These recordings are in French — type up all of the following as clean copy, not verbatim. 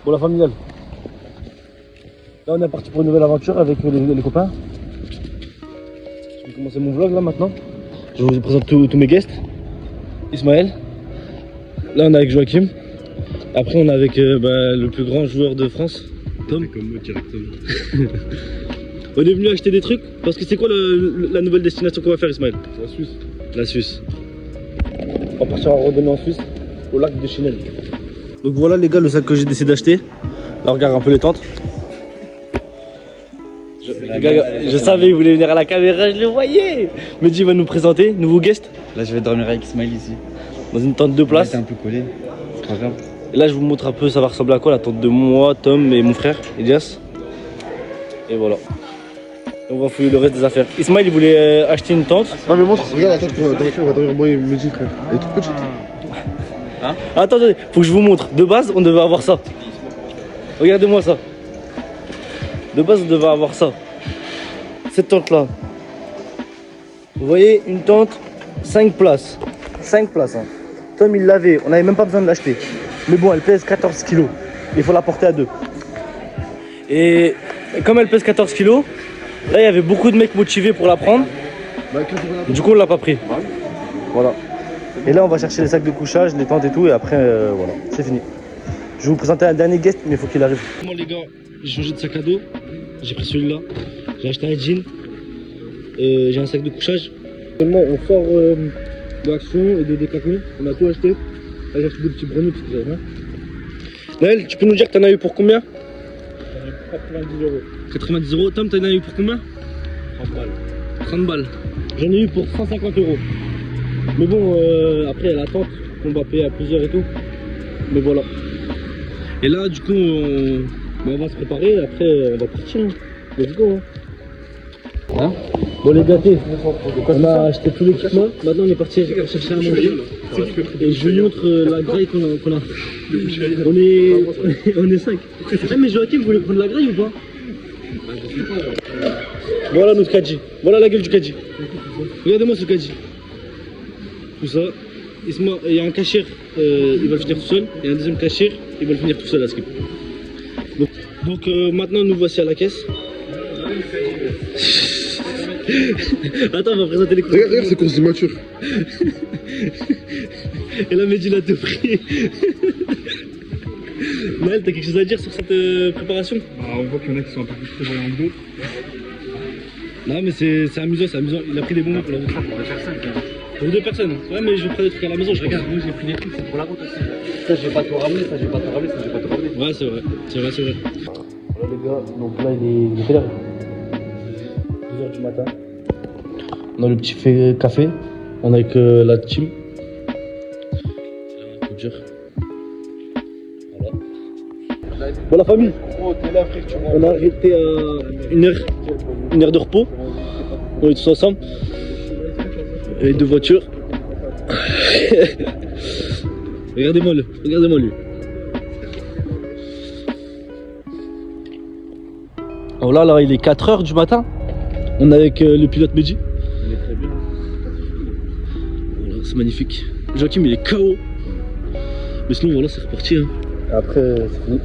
Bon, la familiale. Là, on est parti pour une nouvelle aventure avec les copains. Je vais commencer mon vlog là maintenant. Je vous présente tous mes guests. Ismaël. Là, on est avec Joachim. Après, on est avec le plus grand joueur de France, Tom. Comme moi directement. On est venu acheter des trucs parce que c'est quoi la nouvelle destination qu'on va faire, Ismaël? La Suisse. La Suisse. On va partir en randonnée en Suisse, au lac de Chinel. Donc voilà les gars, le sac que j'ai décidé d'acheter. Là, regarde un peu les tentes. Je savais, il voulait venir à la caméra, je le voyais. Mehdi va nous présenter, nouveau guest. Là, je vais dormir avec Ismaël ici. Dans une tente de place. C'est un peu collé, c'est pas grave. Et là, je vous montre un peu, ça va ressembler à quoi la tente de moi, Tom et mon frère, Elias. Et voilà. On va fouiller le reste des affaires. Ismaël, il voulait acheter une tente. Non mais montre, regarde la tête qu'on va dormir, moi et Mehdi frère. Elle est toute petite. Hein? Attendez, faut que je vous montre. De base, on devait avoir ça. Regardez-moi ça. De base, on devait avoir ça. Cette tente-là. Vous voyez, une tente, 5 places. 5 places. Hein. Tom, il l'avait. On n'avait même pas besoin de l'acheter. Mais bon, elle pèse 14 kilos. Il faut la porter à deux. Et comme elle pèse 14 kilos, là, il y avait beaucoup de mecs motivés pour la prendre. Du coup, on l'a pas pris. Voilà. Et là, on va chercher les sacs de couchage, les tentes et tout. Et après, voilà, c'est fini. Je vais vous présenter un dernier guest, mais il faut qu'il arrive. Moi, les gars, j'ai changé de sac à dos. J'ai pris celui-là. J'ai acheté un jean. J'ai un sac de couchage. Seulement, on sort de Action et de Decathlon. On a tout acheté. Là, j'ai acheté des petits brownies parce que j'avais rien. Naël, tu peux nous dire que t'en as eu pour combien? 90 euros. 90 euros. Tom, t'en as eu pour combien? 30 balles. 30 balles. J'en ai eu pour 150 euros. Mais bon, après, il y a la tente qu'on va payer à plusieurs et tout. Mais voilà. Et là, du coup, on va se préparer. Après, on va partir. Let's go. Hein? Bon, les gâtés, on a acheté tout l'équipement. Maintenant, on est parti chercher à manger. Et je vous montre la graille qu'on a. On est 5. Ah, mais Joachim, vous voulez prendre la graille ou pas? Voilà notre caddie. Voilà la gueule du caddie. Regardez-moi ce caddie. Tout ça. Il y a un cachir, il va le finir tout seul. Il y a un deuxième cachir, il va le finir tout seul à skip. Donc maintenant, nous voici à la caisse. Attends, on va présenter les courses. Regarde, c'est courses d'immature. Et là, Mehdi l'a tout pris. Naël, t'as quelque chose à dire sur cette préparation? On voit qu'il y en a qui sont un peu plus prévoyants que d'autres. Non, mais c'est amusant, c'est amusant. Il a pris des bonbons pour la route. Pour 2 personnes, quand même. Pour 2 personnes? Ouais, mais je vais prendre des trucs à la maison, je regarde. Moi, j'ai pris des trucs, c'est pour la route aussi. Ça, j'ai pas tout ramené, ça, j'ai pas tout ramené, ça, j'ai pas tout ramené. Ouais, c'est vrai, c'est vrai, c'est vrai. Voilà les gars, donc là il est quelle heure? 2h du matin. On a le petit café, on est avec la team. C'est un peu dur. Voilà. Bon la famille, on a arrêté à 1 heure de repos. On est tous ensemble. Et 2 voitures. Regardez-moi lui. Alors là, il est 4h du matin. On est avec le pilote Mehdi. On est très bien. Voilà, c'est magnifique. Joachim, il est KO. Mais sinon, voilà, c'est reparti. Hein. Après, c'est fini.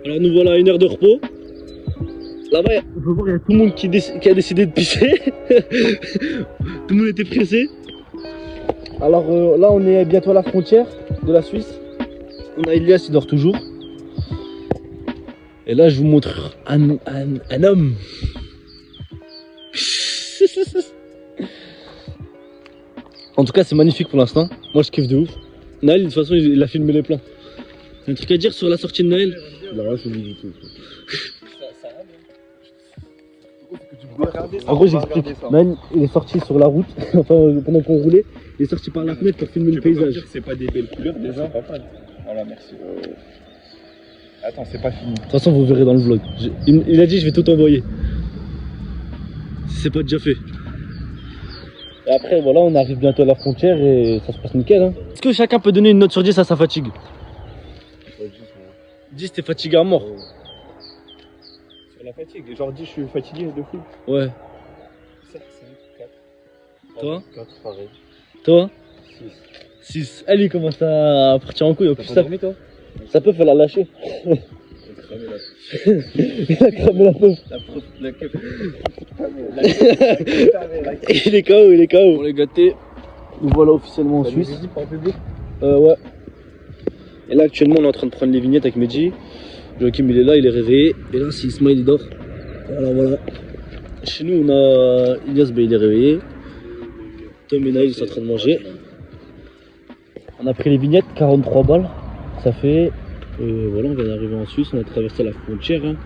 Alors nous voilà à 1 heure de repos. Là-bas, on peut voir, il y a tout le monde qui a décidé de pisser. Tout le monde était pressé. Alors là, on est bientôt à la frontière de la Suisse. On a Elias, il dort toujours. Et là, je vous montre un homme. En tout cas, c'est magnifique pour l'instant. Moi, je kiffe de ouf. Naël, de toute façon, il a filmé les plans. T'as un truc à dire sur la sortie de Naël? Là, c'est du tout. En gros, j'explique. Naël, il est sorti sur la route, enfin, pendant qu'on roulait. Il est sorti par la fenêtre pour filmer le paysage. C'est pas des belles couleurs déjà. Voilà, merci. Attends, c'est pas fini. De toute façon, vous verrez dans le vlog. Il a dit, je vais tout envoyer. Si c'est pas déjà fait. Et après, voilà, on arrive bientôt à la frontière et ça se passe nickel. Hein. Est-ce que chacun peut donner une note sur 10 à sa fatigue? 10 t'es fatigué à mort. Sur la fatigue, genre 10 je suis fatigué de fou. Ouais. 7, 5, 4. Toi 4 pareil. Toi 6. 6. Elle, il commence à partir en couille. En plus, T'as pas dormi toi? ça peut faire la lâcher. Il a cramé la peau. La queue. Il est KO, il est KO. On les gâtés. Nous voilà officiellement en Suisse. En public. Ouais. Et là actuellement on est en train de prendre les vignettes avec Medji. Joachim il est là, il est réveillé. Et là si Ismaël il dort. Voilà. Chez nous on a Ilias, il est réveillé. Tom et Naïl ils sont en train de manger. On a pris les vignettes, 43 balles. Ça fait... voilà, on vient d'arriver en Suisse, on a traversé la frontière. Hein.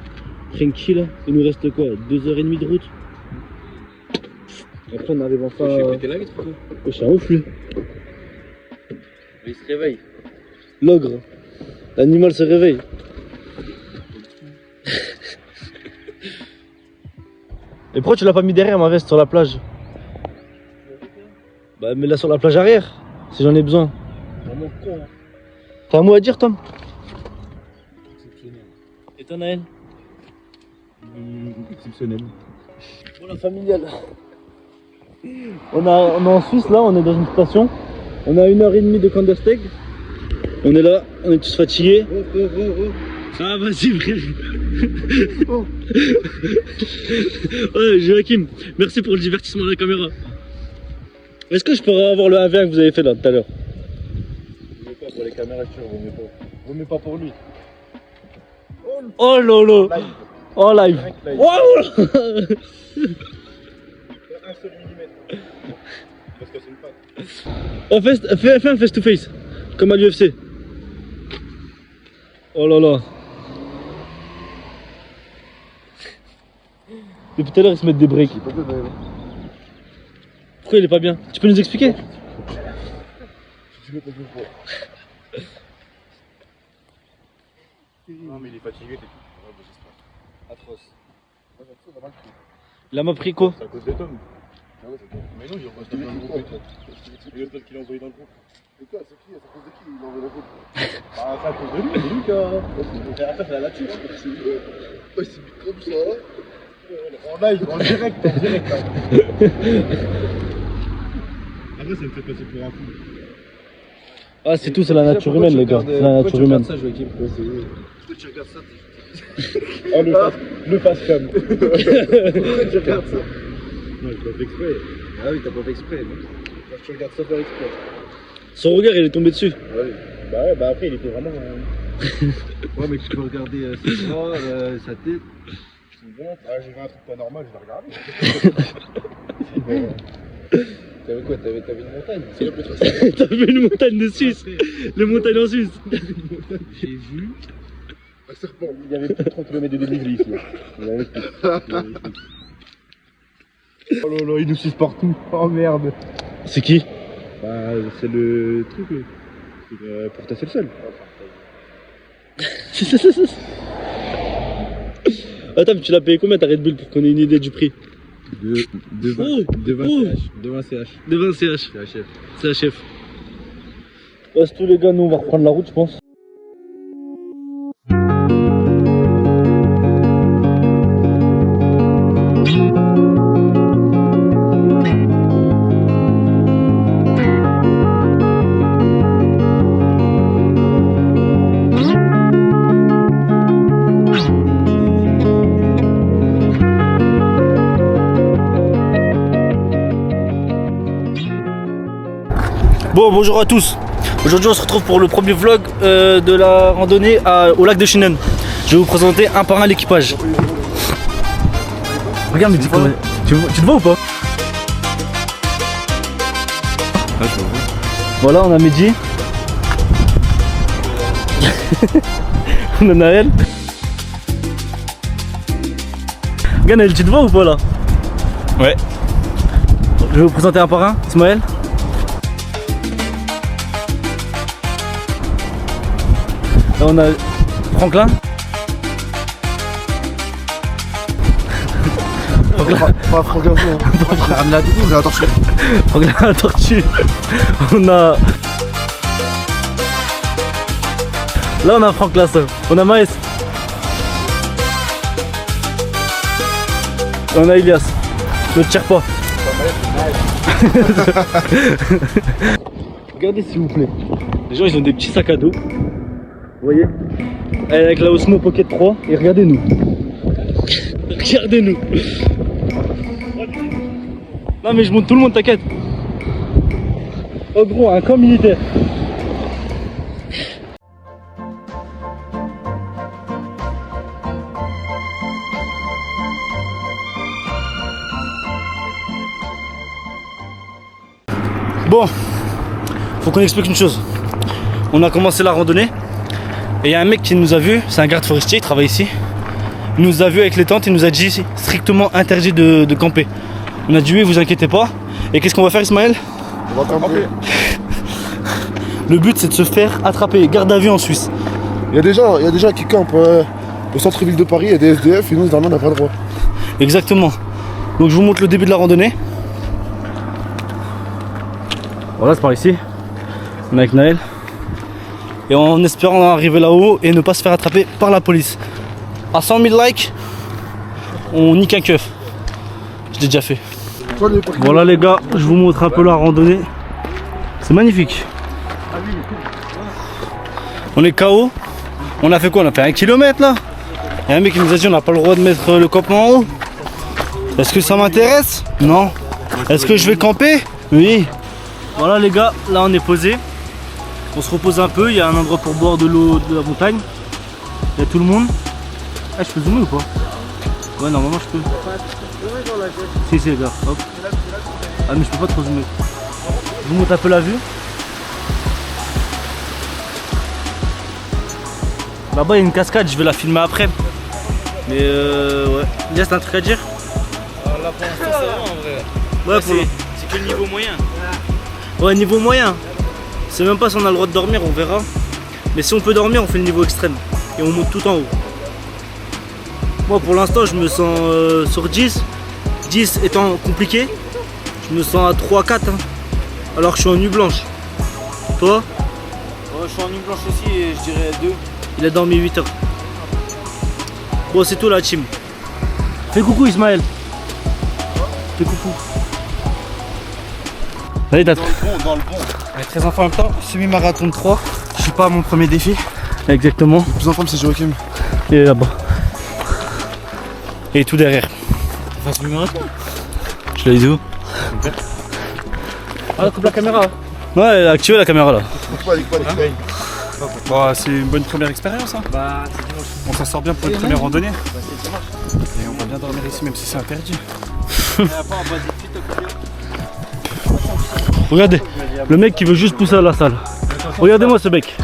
Tranquille. Il nous reste quoi, 2h30 de route. Après on arrive enfin... Je suis un ouf lui. Il se réveille. L'ogre. L'animal se réveille. Et pourquoi tu l'as pas mis derrière ma veste sur la plage? Bah mets-la sur la plage arrière, si j'en ai besoin. Vraiment con. T'as un mot à dire Tom? Et toi Naël? Exceptionnel. Voilà familial. On est en Suisse là, on est dans une station. On a 1h30 de Kandersteg. On est là, on est tous fatigués. Ah vas-y frère. Ouais Joachim, merci pour le divertissement de la caméra. Est-ce que je pourrais avoir le 1v1 que vous avez fait là tout à l'heure? Vaut mieux pas pour les caméras, je vaut mieux pas. Vaut mieux pas pour lui. Oh lolo. Live. Oh live. Direct live. Waouh. Un seul millimètre. Parce que c'est une patte. Fais un face to face, comme à l'UFC. Oh là là. Depuis tout à l'heure ils se mettent des breaks. Pourquoi il est pas bien? Tu peux nous expliquer? Non mais il est fatigué, t'es tout. Atroce. Il m'a pris quoi? C'est à cause de Tom. Mais non, il repasse dans le groupe. Il veut qu'il a envoyé dans le groupe. Et quoi, c'est qui? C'est à cause de qui il a envoyé dans le groupe? Ah, c'est à cause de lui, c'est Lucas. Après, c'est la tuche. Ouais, c'est comme ça. En live, en direct. Après, ça me fait passer pour un fou. Ah c'est tout, c'est la nature humaine les gars. C'est la nature humaine. Pourquoi tu regardes ça? Oh, le face cam. Pourquoi tu regardes ça? Non, j'ai pas fait exprès. Ah oui, t'as pas fait exprès. Tu regardes ça faire exprès. Son regard il est tombé dessus. Ouais, bah après il était vraiment... Ouais mais tu peux regarder ses bras, sa tête, son ventre. Ah j'ai vu un truc pas normal, je l'ai regardé. T'avais quoi? T'avais une montagne? T'as vu une montagne de Suisse? Les montagnes en Suisse. J'ai vu un serpent. Il y avait plus de 30 km de dénivelé ici. Il y avait plus. Oh là là, ils nous suivent partout. Oh merde. C'est qui? Bah c'est le truc pour tasser le sol. Attends, mais tu l'as payé combien ta Red Bull pour qu'on ait une idée du prix? De 20 CH. De 20 CH. C'est la chef. C'est la chef. Ouais, c'est tous les gars, nous on va reprendre la route je pense. Bon, bonjour à tous. Aujourd'hui on se retrouve pour le premier vlog de la randonnée au lac de Schinnen. Je vais vous présenter un par un l'équipage. Regarde mais tu te vois ou pas? Voilà, on a Medji. On a Naël. Regarde Naël, tu te vois ou pas là? Ouais. Je vais vous présenter un par un, Ismaël. Là on a Franklin. Pas Franklin, j'ai ramené la doudoune, j'ai la tortue. Franklin la tortue. On a Là on a Franck Lassin, on a Maës. On a Ilias. Ne tire pas. Regardez s'il vous plaît. Les gens ils ont des petits sacs à dos. Vous voyez? Avec la Osmo Pocket 3. Et regardez-nous. Regardez-nous. Non mais je monte tout le monde, t'inquiète. Oh gros, un camp militaire. Bon, faut qu'on explique une chose. On a commencé la randonnée et il y a un mec qui nous a vu, c'est un garde forestier, il travaille ici. Il nous a vu avec les tentes, il nous a dit strictement interdit de camper. On a dit oui, vous inquiétez pas. Et qu'est-ce qu'on va faire, Ismaël? On va camper. Le but c'est de se faire attraper, garde à vue en Suisse. Il y a des gens qui campent au centre-ville de Paris, il y a des SDF et nous, normalement, on n'a pas le droit. Exactement. Donc je vous montre le début de la randonnée. Voilà, c'est par ici. On est avec Naël. Et en espérant arriver là-haut et ne pas se faire attraper par la police. À 100 000 likes, on nique un keuf. Je l'ai déjà fait. Voilà les gars, je vous montre un peu la randonnée. C'est magnifique. On est KO. On a fait quoi? On a fait 1 kilomètre là. Il y a un mec qui nous a dit on n'a pas le droit de mettre le campement en haut. Est-ce que ça m'intéresse? Non. Est-ce que je vais camper? Oui. Voilà les gars, là on est posé. On se repose un peu, il y a un endroit pour boire de l'eau de la montagne. Il y a tout le monde. Ah, je peux zoomer ou pas? Ouais, normalement je peux. Si les gars, hop. Ah mais je peux pas trop zoomer. Je vous montre un peu la vue. Là-bas il y a une cascade, je vais la filmer après. Mais ouais. Il y a un truc à dire? Alors là pour l'instant ça va en vrai. Ouais, C'est que le niveau moyen. Ouais, niveau moyen. C'est même pas si on a le droit de dormir, on verra. Mais si on peut dormir, on fait le niveau extrême. Et on monte tout en haut. Moi pour l'instant je me sens sur 10. 10 étant compliqué. Je me sens à 3-4 hein. Alors que je suis en nuit blanche. Toi? Ouais, je suis en nuit blanche aussi et je dirais 2. Il a dormi 8 heures. Bon c'est tout la team. Fais coucou Ismaël. Fais coucou. Allez t'as Dans le bon. Avec 13 enfants en même temps, semi-marathon de 3. Je suis pas à mon premier défi. Exactement. Le plus en forme, c'est Joachim. Il est là-bas. Et tout derrière. Enfin, semi-marathon. Je l'ai dit où? Ah, coupe la caméra. Ouais, activez la caméra là. Bon, c'est une bonne première expérience. Hein. Bah, c'est dimanche. On s'en sort bien pour une première randonnée. Et on va bien dormir ici, même si c'est interdit. Regardez, le mec qui veut juste pousser à la salle. Regardez-moi ce mec.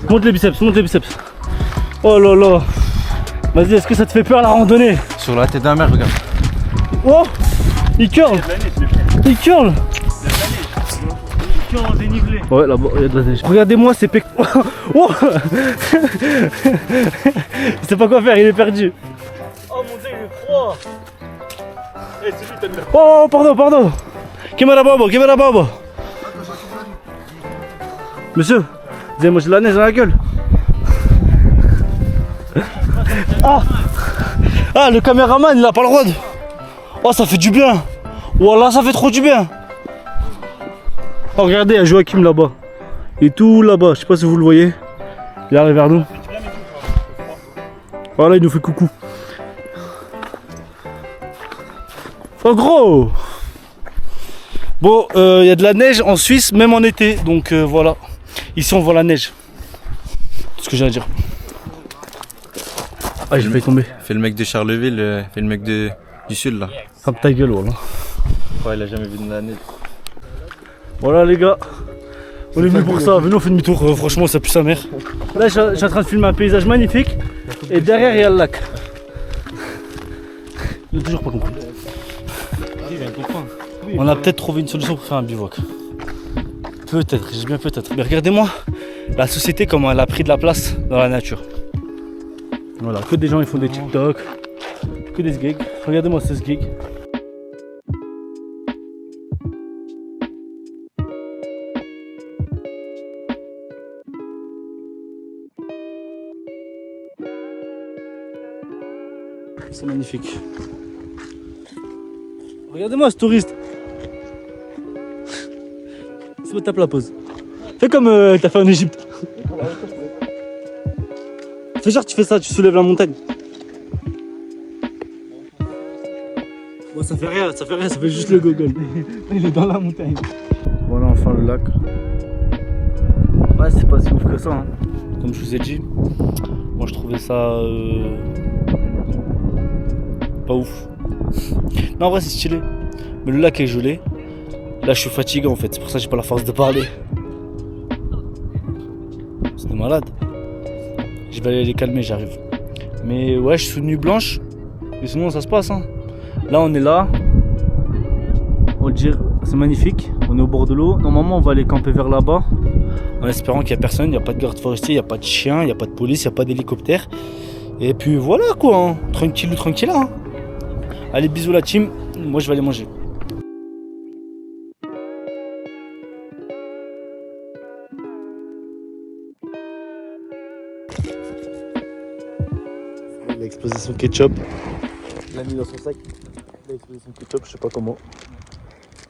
Monte les biceps, monte les biceps. Oh là là. Vas-y, est-ce que ça te fait peur la randonnée? Sur la tête d'un mec, regarde. Oh, il curl. Il curl. En dénivelé. Ouais, là-bas, il y a de la neige. Regardez-moi ces pecs. Oh. Il sait pas quoi faire, il est perdu. Oh mon dieu, il est froid. Oh, pardon. Caméra baba. Monsieur, vous avez mangé de la neige dans la gueule. Ah, le caméraman, il a pas le droit de... Oh, ça fait du bien. Wallah, ça fait trop du bien. Oh, regardez, il y a Joachim là-bas. Et tout là-bas, je sais pas si vous le voyez. Il arrive vers nous. Voilà, il nous fait coucou. Oh gros. Bon, il y a de la neige en Suisse, même en été. Donc voilà. Ici, on voit la neige. C'est ce que j'ai à dire. Ah, j'ai failli tomber. Fais le mec de Charleville, fais le mec du sud là. Ferme ta gueule, voilà. Ouais, il a jamais vu de la neige. Voilà les gars, on est venus pour ça, venez on fait demi-tour, franchement ça pue sa mère. Là je suis en train de filmer un paysage magnifique et derrière il y a le lac. Il a toujours pas compris. On a peut-être trouvé une solution pour faire un bivouac. Peut-être, j'ai bien peut-être. Mais regardez-moi la société comment elle a pris de la place dans la nature. Voilà, que des gens ils font des TikTok, que des gigs. Regardez-moi ce gig. C'est magnifique. Regardez-moi ce touriste. C'est bon, tape la pause. Fais comme t'as fait en Égypte. Fais genre tu fais ça, tu soulèves la montagne. Bon ça fait rien, ça fait juste le gogol. Il est dans la montagne. Voilà enfin le lac. Ouais c'est pas si ouf que ça hein. Comme je vous ai dit. Moi je trouvais ça pas ouf. Non en vrai c'est stylé. Mais le lac est gelé. Là je suis fatigué en fait, c'est pour ça que j'ai pas la force de parler. C'était malade. Je vais aller les calmer, j'arrive. Mais ouais je suis sous nuit blanche. Mais sinon ça se passe hein. Là on est là. On va dire c'est magnifique. On est au bord de l'eau. Normalement on va aller camper vers là-bas. En espérant qu'il n'y a personne, il n'y a pas de garde forestier, il n'y a pas de chien, il n'y a pas de police, il n'y a pas d'hélicoptère. Et puis voilà quoi, hein. Tranquille, hein. Allez bisous la team, moi je vais aller manger. Il a explosé son ketchup. Il l'a mis dans son sac. Il a explosé son ketchup, je sais pas comment.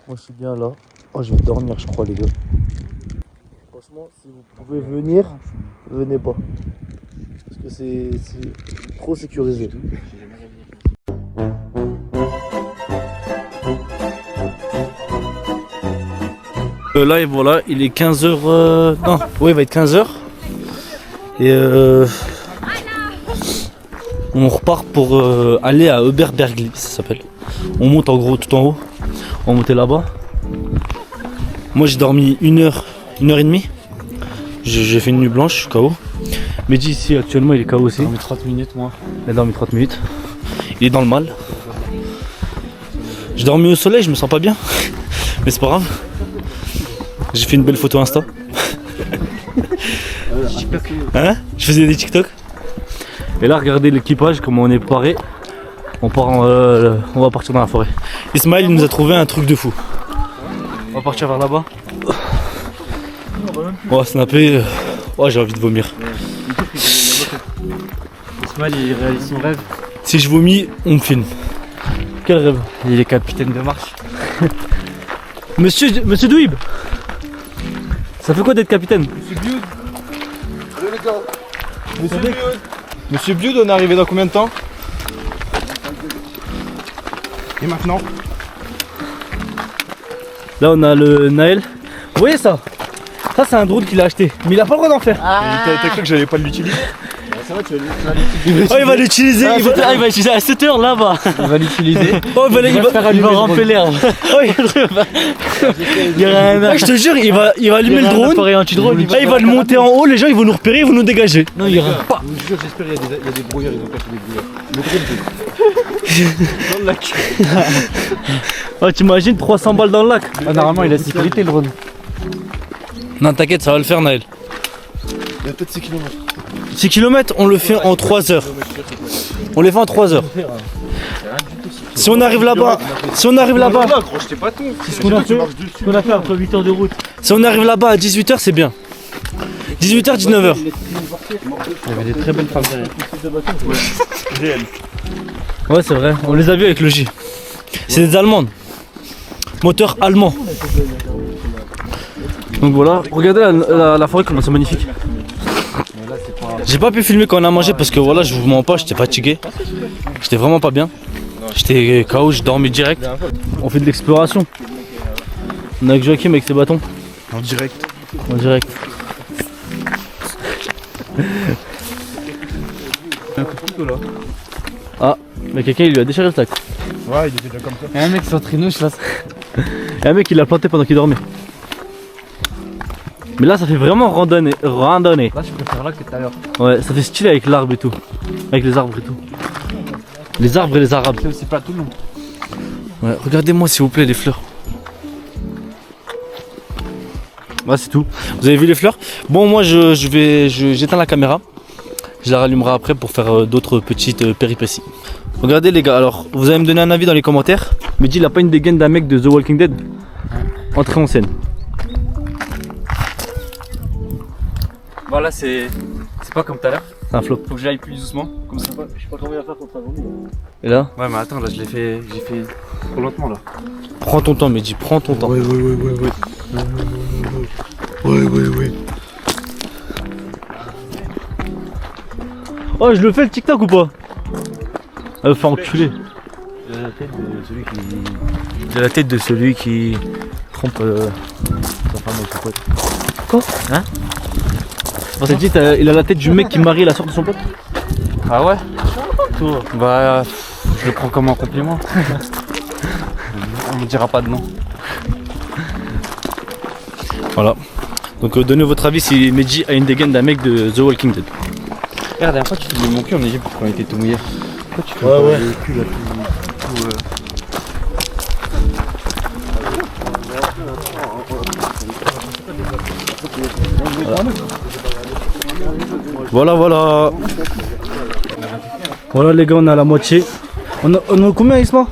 Moi je suis bien là. Oh je vais dormir je crois les gars. Franchement si vous pouvez venir, venez pas. Parce que c'est trop sécurisé. Là et voilà, il est 15h. Non, oui il va être 15h. Et on repart pour aller à Oberbergli, ça s'appelle. On monte en gros tout en haut. On va monter là-bas. Moi j'ai dormi 1h, 1h30. J'ai fait une nuit blanche, je suis KO. Mehdi ici actuellement il est KO aussi. J'ai dormi 30 minutes moi. Il a dormi 30 minutes. Il est dans le mal. J'ai dormi au soleil, je me sens pas bien. Mais c'est pas grave. J'ai fait une belle photo Insta. Hein? Je faisais des TikTok. Et là regardez l'équipage, comment on est préparé. On va partir dans la forêt. Ismaël il nous a trouvé un truc de fou. On va partir vers là-bas. On va snapper. Oh j'ai envie de vomir. Ismaël il réalise son rêve. Si je vomis, on me filme. Quel rêve? Il est capitaine de marche. Monsieur Douib, ça fait quoi d'être capitaine? Monsieur Bioud, on est arrivé dans combien de temps? Et maintenant? Là on a le Naël. Vous voyez ça? Ça c'est un drone qu'il a acheté. Mais il a pas le droit d'en faire. T'as cru que j'allais pas l'utiliser? Oh il va l'utiliser. Il va l'utiliser à 7 h là-bas. Il va l'utiliser. Oh il va ramper l'herbe. Oh, il y a rien. Je te jure il va allumer le drone. Là il va le monter en haut. Les gens ils vont nous repérer, ils vont nous dégager. Non il y aura pas. Je vous jure, j'espère qu'il y a des brouilleurs, ils ont caché des brouilleurs. Le drone dans le lac. Oh t'imagines 300 balles dans le lac. Ah, normalement il a sécurité le drone. Non t'inquiète ça va le faire Naël. Il y a peut-être 6 km. 6 km on le fait en 3 heures. On les fait en 3 heures. Si on arrive là-bas, c'est ce qu'on a fait après 8 heures de route. Si on arrive là-bas à 18 h c'est bien. 18 h 19 h. Il y avait des très belles femmes derrière. Ouais c'est vrai, on les a vus avec le J. C'est des Allemandes. Moteur allemand. Donc voilà, regardez la forêt comment c'est magnifique. J'ai pas pu filmer quand on a mangé parce que voilà je vous mens pas, j'étais fatigué. J'étais vraiment pas bien. J'étais KO, je dormais direct. On fait de l'exploration. On est avec Joachim avec ses bâtons. En direct. En direct. Un coup de couteau là. Ah, mais quelqu'un il lui a déchiré le sac. Ouais, il était déjà comme ça. Il y a un mec qui s'entraînouche là. Et un mec il l'a planté pendant qu'il dormait. Mais là ça fait vraiment randonnée. Là je préfère là que tout à l'heure. Ouais, ça fait stylé avec l'arbre et tout. Avec les arbres et tout. Les arbres et les arabes. C'est aussi pas tout le monde. Ouais, regardez-moi s'il vous plaît les fleurs. Ouais c'est tout. Vous avez vu les fleurs? Bon moi j'éteins la caméra. Je la rallumerai après pour faire d'autres petites péripéties. Regardez les gars, alors vous allez me donner un avis dans les commentaires. Mehdi il a pas une dégaine d'un mec de The Walking Dead. Entrez en scène. Voilà c'est pas comme tout à l'heure. C'est un flop. Faut que j'aille plus doucement. Comme ça. Je sais pas comment il va faire contre un zombie. Et là? Ouais, mais attends, là, j'ai fait trop lentement, là. Prends ton temps, Mehdi, prends ton temps. Ouais. Oh, je le fais le TikTok ou pas? Elle va faire enculer. J'ai la tête de celui qui. J'ai la tête de celui qui trompe sa femme avec son pote. Quoi? Hein? On s'est dit, il a la tête du mec qui marie la soeur de son pote. Ah ouais? Bah, je le prends comme un compliment. On me dira pas de non. Voilà. Donc donnez votre avis si Mehdi a une dégaine d'un mec de The Walking Dead. La dernière fois, tu filmais mon cul en Égypte quand il était tout mouillé. Pourquoi tu fais Ouais, pas ouais. le cul là Voilà. Voilà les gars, on est à la moitié. On a combien Isma?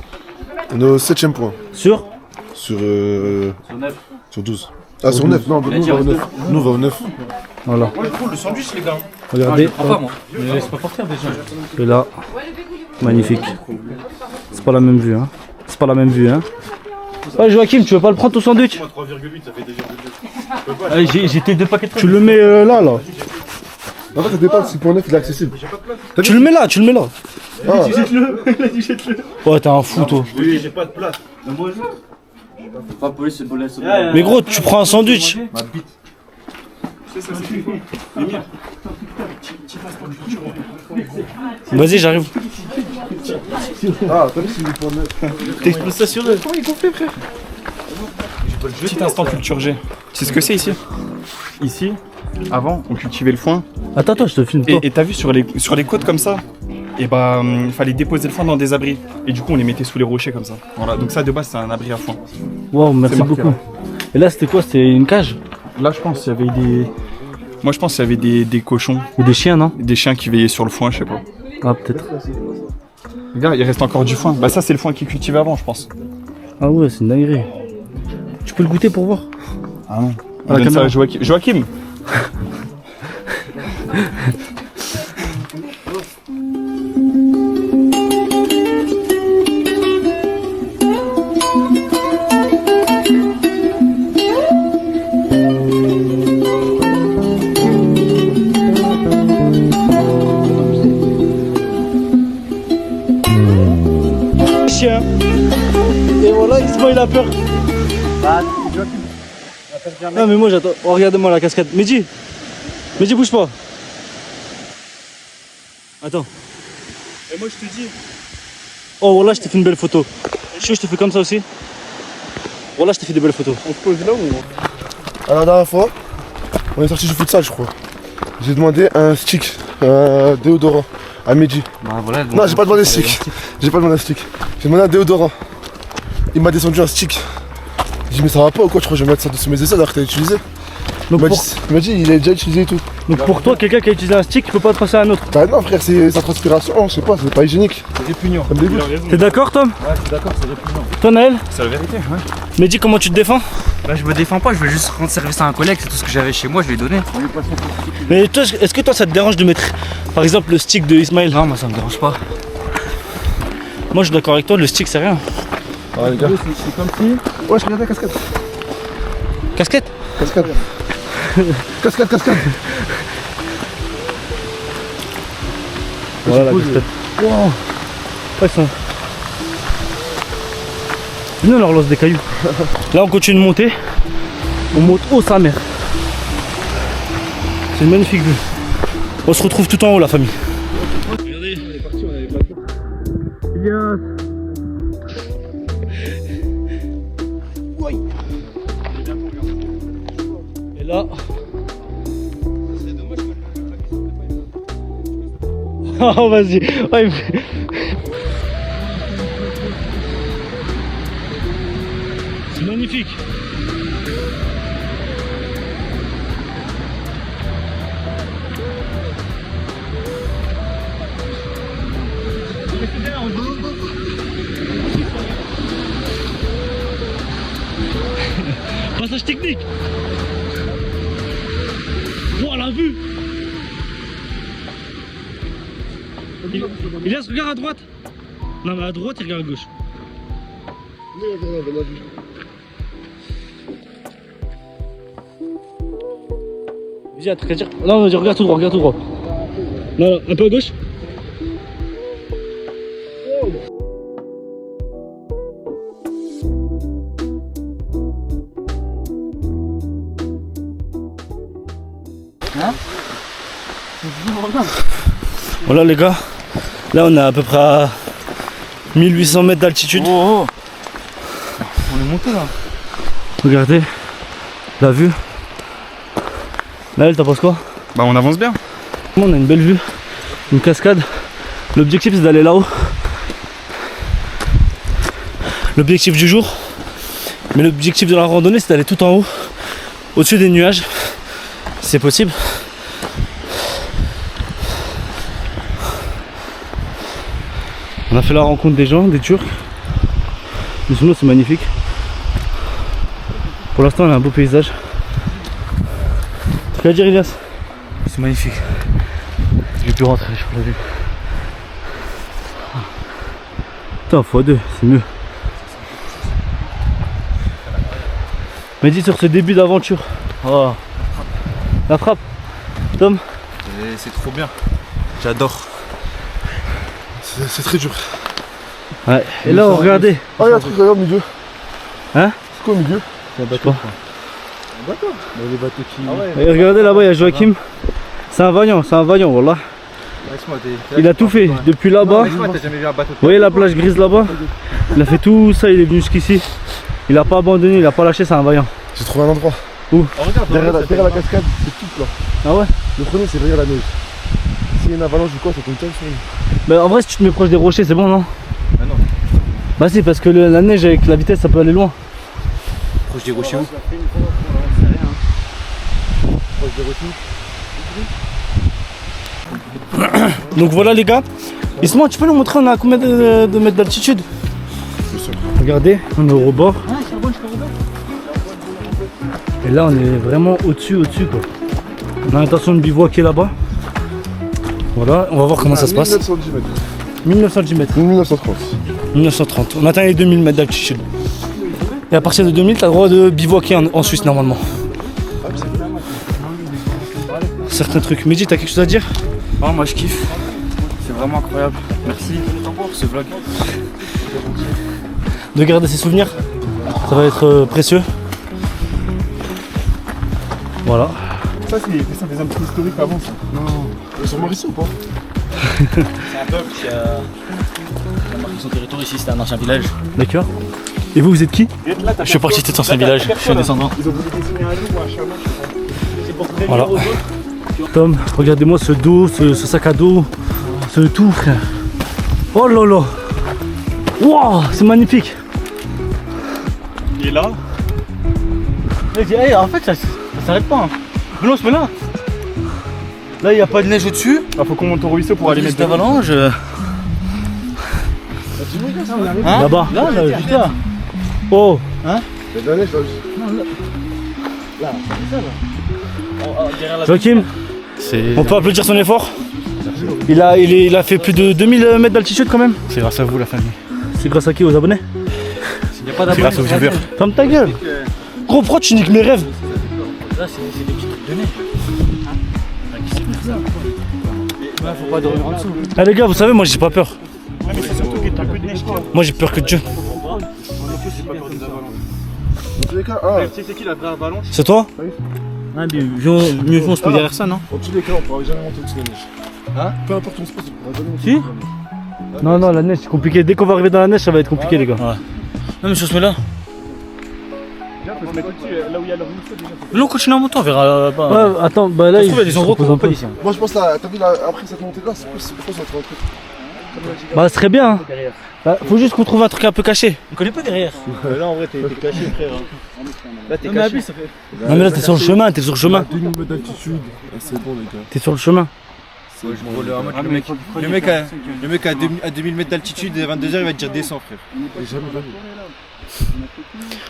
On est au 7ème point. Sur? Sur 12. Ah, sur 9, non, nous on va au 9. Nous on va au 9. Voilà. Le sandwich, les gars. Regardez. Pas moi. Mais laisse pas partir déjà. Et là, magnifique. C'est pas la même vue, hein. C'est pas la même vue, hein. Ouais, Joachim, tu veux pas le prendre ton sandwich? 3,8, ça fait 2,2. Allez, j'ai tes 2 paquets de Tu le mets là. En fait, ça dépasse, 6.9, il est accessible. Tu le mets là. Ah, Ouais, t'es un fou, toi. oui, j'ai pas de place. Mais gros, tu prends un sandwich. Vas-y, j'arrive. Ah, t'as vu, c'est 8.9. T'exploses ça sur eux. Petit instant culture G. Tu sais ce que c'est ici? Ici, avant, on cultivait le foin. Attends, je te filme. Et t'as vu sur les côtes comme ça, et bah il fallait déposer le foin dans des abris. Et du coup on les mettait sous les rochers comme ça. Voilà, donc ça de base c'est un abri à foin. Waouh, merci C'est marqué, beaucoup. là. Et là, c'était quoi? C'était une cage? Là je pense qu'il y avait des. Moi je pense qu'il y avait des cochons, Ou des chiens, non? des chiens qui veillaient sur le foin, je sais pas. Ah, peut-être. Regarde, il reste encore du foin. Bah ça c'est le foin qu'ils cultivaient avant je pense. Ah ouais, c'est une dinguerie. Tu peux le goûter pour voir? Ah non. À la On donne ça caméra. à Joachim. Joachim. Chien. Et voilà, Isma il a peur. Non mais moi j'attends. Oh, regardez-moi la cascade. Mehdi, bouge pas. Attends. Et moi je te dis. Oh voilà, je t'ai fait une belle photo. Je te fais comme ça aussi. Voilà, je t'ai fait des belles photos. On se pose là ou. Alors, la dernière fois, on est sorti du futsal, je crois. J'ai demandé un stick, un déodorant à Mehdi. Bah voilà. Non, j'ai pas demandé un stick. J'ai demandé un déodorant. Il m'a descendu un stick. J'ai dit, mais ça va pas ou quoi? Je crois que je vais mettre ça dessous mes aisselles alors que t'as utilisé. Donc Il m'a dit, il a déjà utilisé et tout. pour toi, quelqu'un qui a utilisé un stick, il peut pas te passer à un autre. Bah non, frère, c'est sa transpiration, je sais pas, c'est pas hygiénique. C'est répugnant. Ça me dégoûte. T'es d'accord, Tom? Ouais, je suis d'accord, c'est répugnant. Toi, Naël? C'est la vérité, ouais. Mehdi, comment tu te défends? Bah, je me défends pas, je veux juste rendre service à un collègue, c'est tout ce que j'avais chez moi, je lui ai donné. Mais toi, est-ce que toi, ça te dérange de mettre, par exemple, le stick de Ismaël? Non, moi ça me dérange pas. Moi, je suis d'accord avec toi, le stick, c'est rien. Ah, les gars. C'est comme si. Ouais, je regardais la cascade. Casquette? Cascade. Cascade. Voilà la casquette. Wow. Ouais, ça. Venez, on leur lance des cailloux. Là, on continue de monter. On monte haut, sa mère. C'est une magnifique vue. On se retrouve tout en haut, la famille. Regardez. On est parti, on avait pas le temps. Et là. Oh vas-y, ouais. C'est magnifique. Passage technique. Wow, la vue. Elias, regarde à droite. Non, mais à droite, il regarde à gauche. Non, dans ma vie. Vas-y, un truc à dire. Non, regarde tout droit, regarde tout droit. Non, non, un peu à gauche. Hein? Voilà les gars, là on est à peu près à 1800 mètres d'altitude. Oh, oh. On est monté là. Regardez, la vue. Là, t'en penses quoi? Bah on avance bien. On a une belle vue, une cascade. L'objectif c'est d'aller là-haut. L'objectif du jour. Mais l'objectif de la randonnée c'est d'aller tout en haut, au-dessus des nuages. C'est possible. On a fait la rencontre des gens, des Turcs. Mais sinon c'est magnifique. Pour l'instant on a un beau paysage. Tu vas dire Elias? C'est magnifique. J'ai pu rentrer, je peux la vue. Putain, x2, c'est mieux. Mais dis sur ce début d'aventure. Oh. La frappe, Tom. C'est trop bien. J'adore. C'est très dur. Ouais. Et là, regardez. Ah, il y a un truc là au milieu. Hein? C'est quoi au milieu? C'est un bateau. Un bateau. Les bateaux qui. Ah ouais. Et regardez là-bas, il y a Joachim. C'est un vaillant, voilà. Laisse-moi, Il a tout fait depuis là-bas. Laisse-moi, t'as jamais vu un bateau. Vous voyez la plage grise là-bas? Il a fait tout ça, il est venu jusqu'ici. Il a pas abandonné, il a pas lâché, c'est un vaillant. J'ai trouvé un endroit. Où? Derrière la cascade, c'est tout là. Ah ouais? Le premier, c'est derrière la neige. S'il y a une avalanche ou quoi, ça tombe bien sur nous. Bah en vrai, si tu te mets proche des rochers, c'est bon, non? Ah non. Bah si, parce que la neige avec la vitesse, ça peut aller loin. Proche des rochers où? Proche des rochers. Donc voilà les gars. Isma, tu peux nous montrer on a combien de mètres d'altitude? Regardez, on est au rebord. Et là on est vraiment au-dessus quoi. On a l'intention de bivouaquer là-bas. Voilà, on va voir comment ça se passe. 1910 mètres. 1910 mètres. 1930. 1930. On atteint les 2000 mètres d'altitude. Et à partir de 2000, tu as le droit de bivouaquer en Suisse normalement. Certains trucs. Mehdi, t'as quelque chose à dire? Oh, moi je kiffe. C'est vraiment incroyable. Merci pour ce vlog. De garder ses souvenirs. Ça va être précieux. Voilà. Ça, c'est des hommes historiques avant ça. Non. Ils sont morts ici ou pas? C'est un peuple qui a marqué son territoire ici, c'était un ancien village. D'accord. Et vous êtes qui? Je suis parti de cet ancien village, je suis un descendant. Ils ont voulu désigner un loup ou un chameau. Voilà. Tom, regardez-moi ce dos, ce sac à dos, ce tout, frère. Oh là là. Wow, c'est magnifique. Et là, Hey, en fait, ça s'arrête pas. Hein. Mais non, c'est là. Là, il n'y a pas de neige au-dessus. il faut qu'on monte au ruisseau pour aller Les mettre d'avalanche. Hein? Là-bas. Là, juste là. Oh. Il y a de la neige là. Joachim, on peut applaudir son effort. Il a fait plus de 2000 mètres d'altitude quand même. C'est grâce à vous, la famille. C'est grâce à qui? Aux abonnés? Il n'y a pas C'est grâce aux viewers. Ferme ta gueule. Gros, pourquoi tu niques mes rêves? Là, c'est des petits trucs de neige. Là, faut pas dormir en dessous. Ah les gars, vous savez, moi j'ai pas peur. Ouais, mais c'est surtout qu'il y a un peu de neige. Moi j'ai peur que Dieu. Dans tous les cas, Tu sais, c'est qui la vraie avalanche? C'est toi? Ah, mieux vaut on se met derrière ça, non? dans tous les cas, on pourra jamais monter au-dessus de la neige. Hein? Peu importe où on se passe, on pourra jamais monter Si? au-dessus de la neige. Non, la neige c'est compliqué. Dès qu'on va arriver dans la neige, ça va être compliqué les gars. Non, mais si on se met là. Viens, on peut se mettre au-dessus, là où il y a le ruisseau déjà. Là, on continue à monter, on verra pas. Ouais, attends, bah là Ça se trouve, il y a des endroits qu'on voit pas ici. Moi je pense là, t'as vu là, après cette montée là, c'est quoi ça va être un truc? Bah, ce serait bien. Hein. Bah, faut juste qu'on trouve un truc un peu caché. On connaît pas derrière. Là, en vrai, t'es caché, frère. Là, t'es Non, mais caché. abuse, ça fait. Non, mais là, t'es sur le chemin, t'es sur le chemin. 2000 mètres d'altitude, c'est bon les gars. T'es sur le chemin. Ouais, je vois le mec à 2000 mètres d'altitude et à 22h, il va te dire descends, frère. Et jamais venu.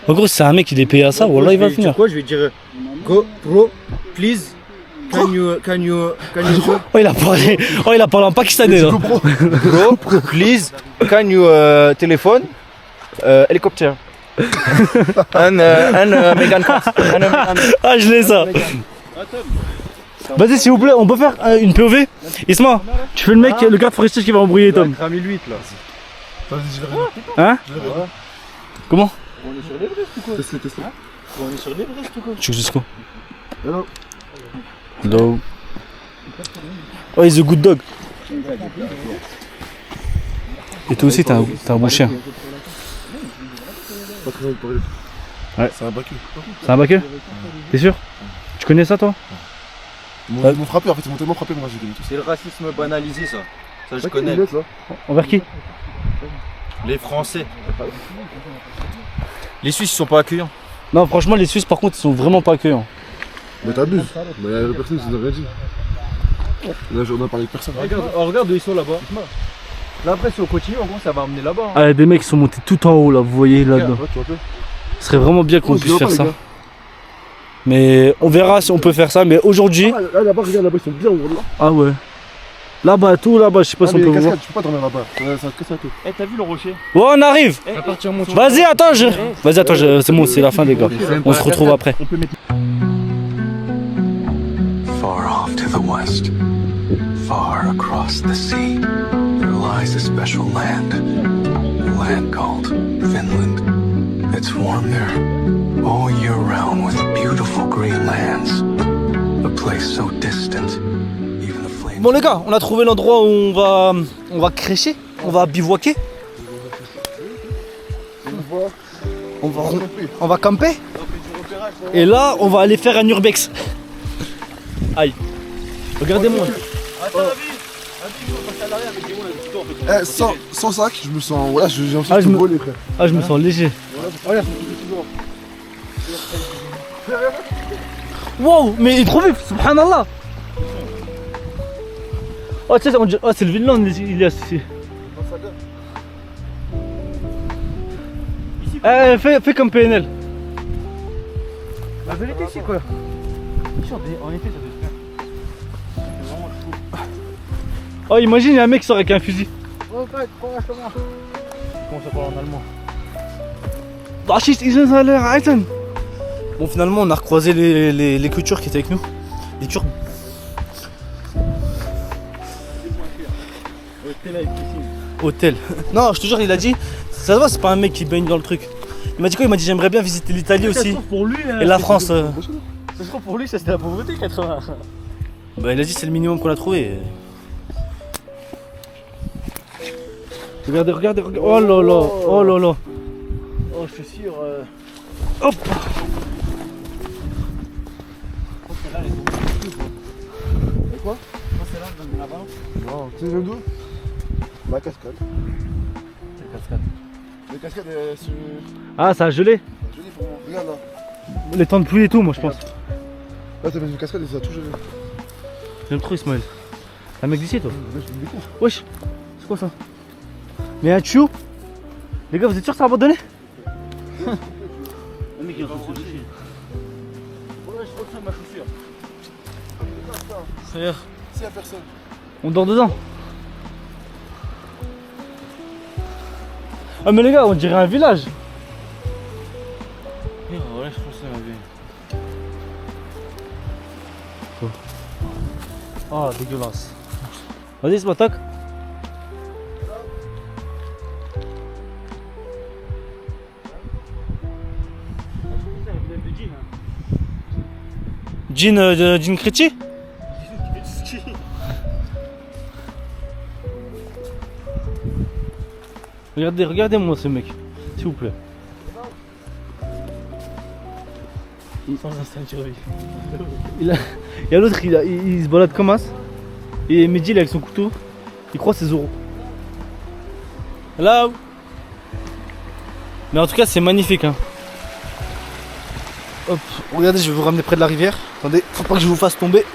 En gros, si c'est un mec qui est payé à ça, voilà, il va Tu sais finir. quoi, je vais dire go, bro, please, can you Oh, il a parlé en pakistanais là. bro, please, can you telephone helicopter and Megan Cat. Ah, je l'ai ça. Vas-y, s'il vous plaît, on peut faire une POV. Isma, tu fais le mec, le garde forestier qui va embrouiller Tom. Cramé l'huître là. Vas-y, je vais Hein? Comment? On est sur l'Everest ou quoi? Teste-le. On est sur l'Everest ou quoi? Tu veux jusqu'où? Hello. Hello. Oh, he's a good dog. Et toi aussi, t'es un bon chien. Pas très envie de parler. Ouais. C'est un bacu. C'est un baqueux? T'es sûr? Tu connais ça toi? Ils m'ont frappé, en fait, ils m'ont tellement frappé, moi j'ai connu tout ça. C'est le racisme banalisé ça. Ça je T'as connais. quelle lunette, là? Envers qui? Les Français. Les Suisses ils sont pas accueillants. Non, franchement, les Suisses par contre, ils sont vraiment pas accueillants. Mais t'abuses. Mais y'a personne qui nous a rien dit. Là, on a parlé de personne. Regarde où ils sont là-bas. Là après si on continue en gros ça va amener là-bas. Hein. Ah, des mecs qui sont montés tout en haut là, vous voyez là-dedans. Ouais, tu vois pas. Ce serait vraiment bien qu'on Oh, je puisse vois faire pas, ça. les gars. Mais on verra si on peut faire ça. Mais aujourd'hui. Ah, là-bas, regarde, là-bas, ils sont bien gros là. Ah ouais. Là-bas, tout là-bas, je sais pas Ah, si on mais peut les voir. cascades, tu peux pas dormir là-bas. Ça va te casser la tête. Eh, t'as vu le rocher? Ouais, on arrive. Vas-y, attends, Vas-y, attends, c'est bon, c'est la fin, les gars. On se retrouve après. Far off to the west, far across the sea, there lies a special land. A land called Finland. It's warm there, all year round with beautiful green lands. A place so distant, even the flames... Bon les gars, on a trouvé l'endroit où on va crécher, on va bivouaquer. On va camper. Et là, on va aller faire un urbex. Aïe. Regardez-moi. Eh, sans sac, je me sens. Voilà, j'ai envie Ah, de je me- voler, frère. Ah, je me sens léger. Regarde, Wow, mais il est trop vif, subhanallah. Oh, tu sais, oh, c'est le Vinland, il est ici. Fais comme PNL. La vérité, c'est quoi? En été, ça doit être bien. C'est vraiment chaud. Oh, imagine, il y a un mec qui sort avec un fusil. Comment ça parle en allemand? Bon, finalement, on a recroisé les cultures qui étaient avec nous. Les Turcs. Hôtel. Non, je te jure, il a dit. Ça se voit, c'est pas un mec qui baigne dans le truc. Il m'a dit quoi? Il m'a dit j'aimerais bien visiter l'Italie aussi. Pour lui, Et la France. ça se trouve pour lui, ça c'était la pauvreté 80. Bah, il a dit c'est le minimum qu'on a trouvé. Regardez, regardez, regardez. Oh là là, oh là là. Oh, je suis sûr. Hop. Quoi? C'est là, là-bas. Non, tu sais, j'aime d'où? La cascade. La cascade. Les cascades, c'est. Ah, ça a gelé. Je dis pour moi. Regarde là. Les temps de pluie et tout, moi je pense. Là, t'as fait une cascade et ça a tout gelé. J'aime trop Ismaël. Un mec d'ici toi. Là, je me découvre. Wesh, c'est quoi ça? Mais un tuyau? Les gars, vous êtes sûrs que ça a abandonné? Le mec il est en train de se lécher. Ouais, je retire ma chaussure. Frère, S'il y a personne. on dort dedans. Ah mais les gars, on dirait un village. Ouais, je pense que c'est ma vie. Oh, dégueulasse. Vas-y, c'est toc. Jean Chrétien? Regardez, regardez-moi ce mec, s'il vous plaît. Sans un ceinture vie. Il y a l'autre, il se balade comme as. Et Mehdi, il est avec son couteau, il croit ses euros. Là. Mais en tout cas, c'est magnifique. Hein. Hop, regardez, je vais vous ramener près de la rivière. Attendez, faut pas que je vous fasse tomber.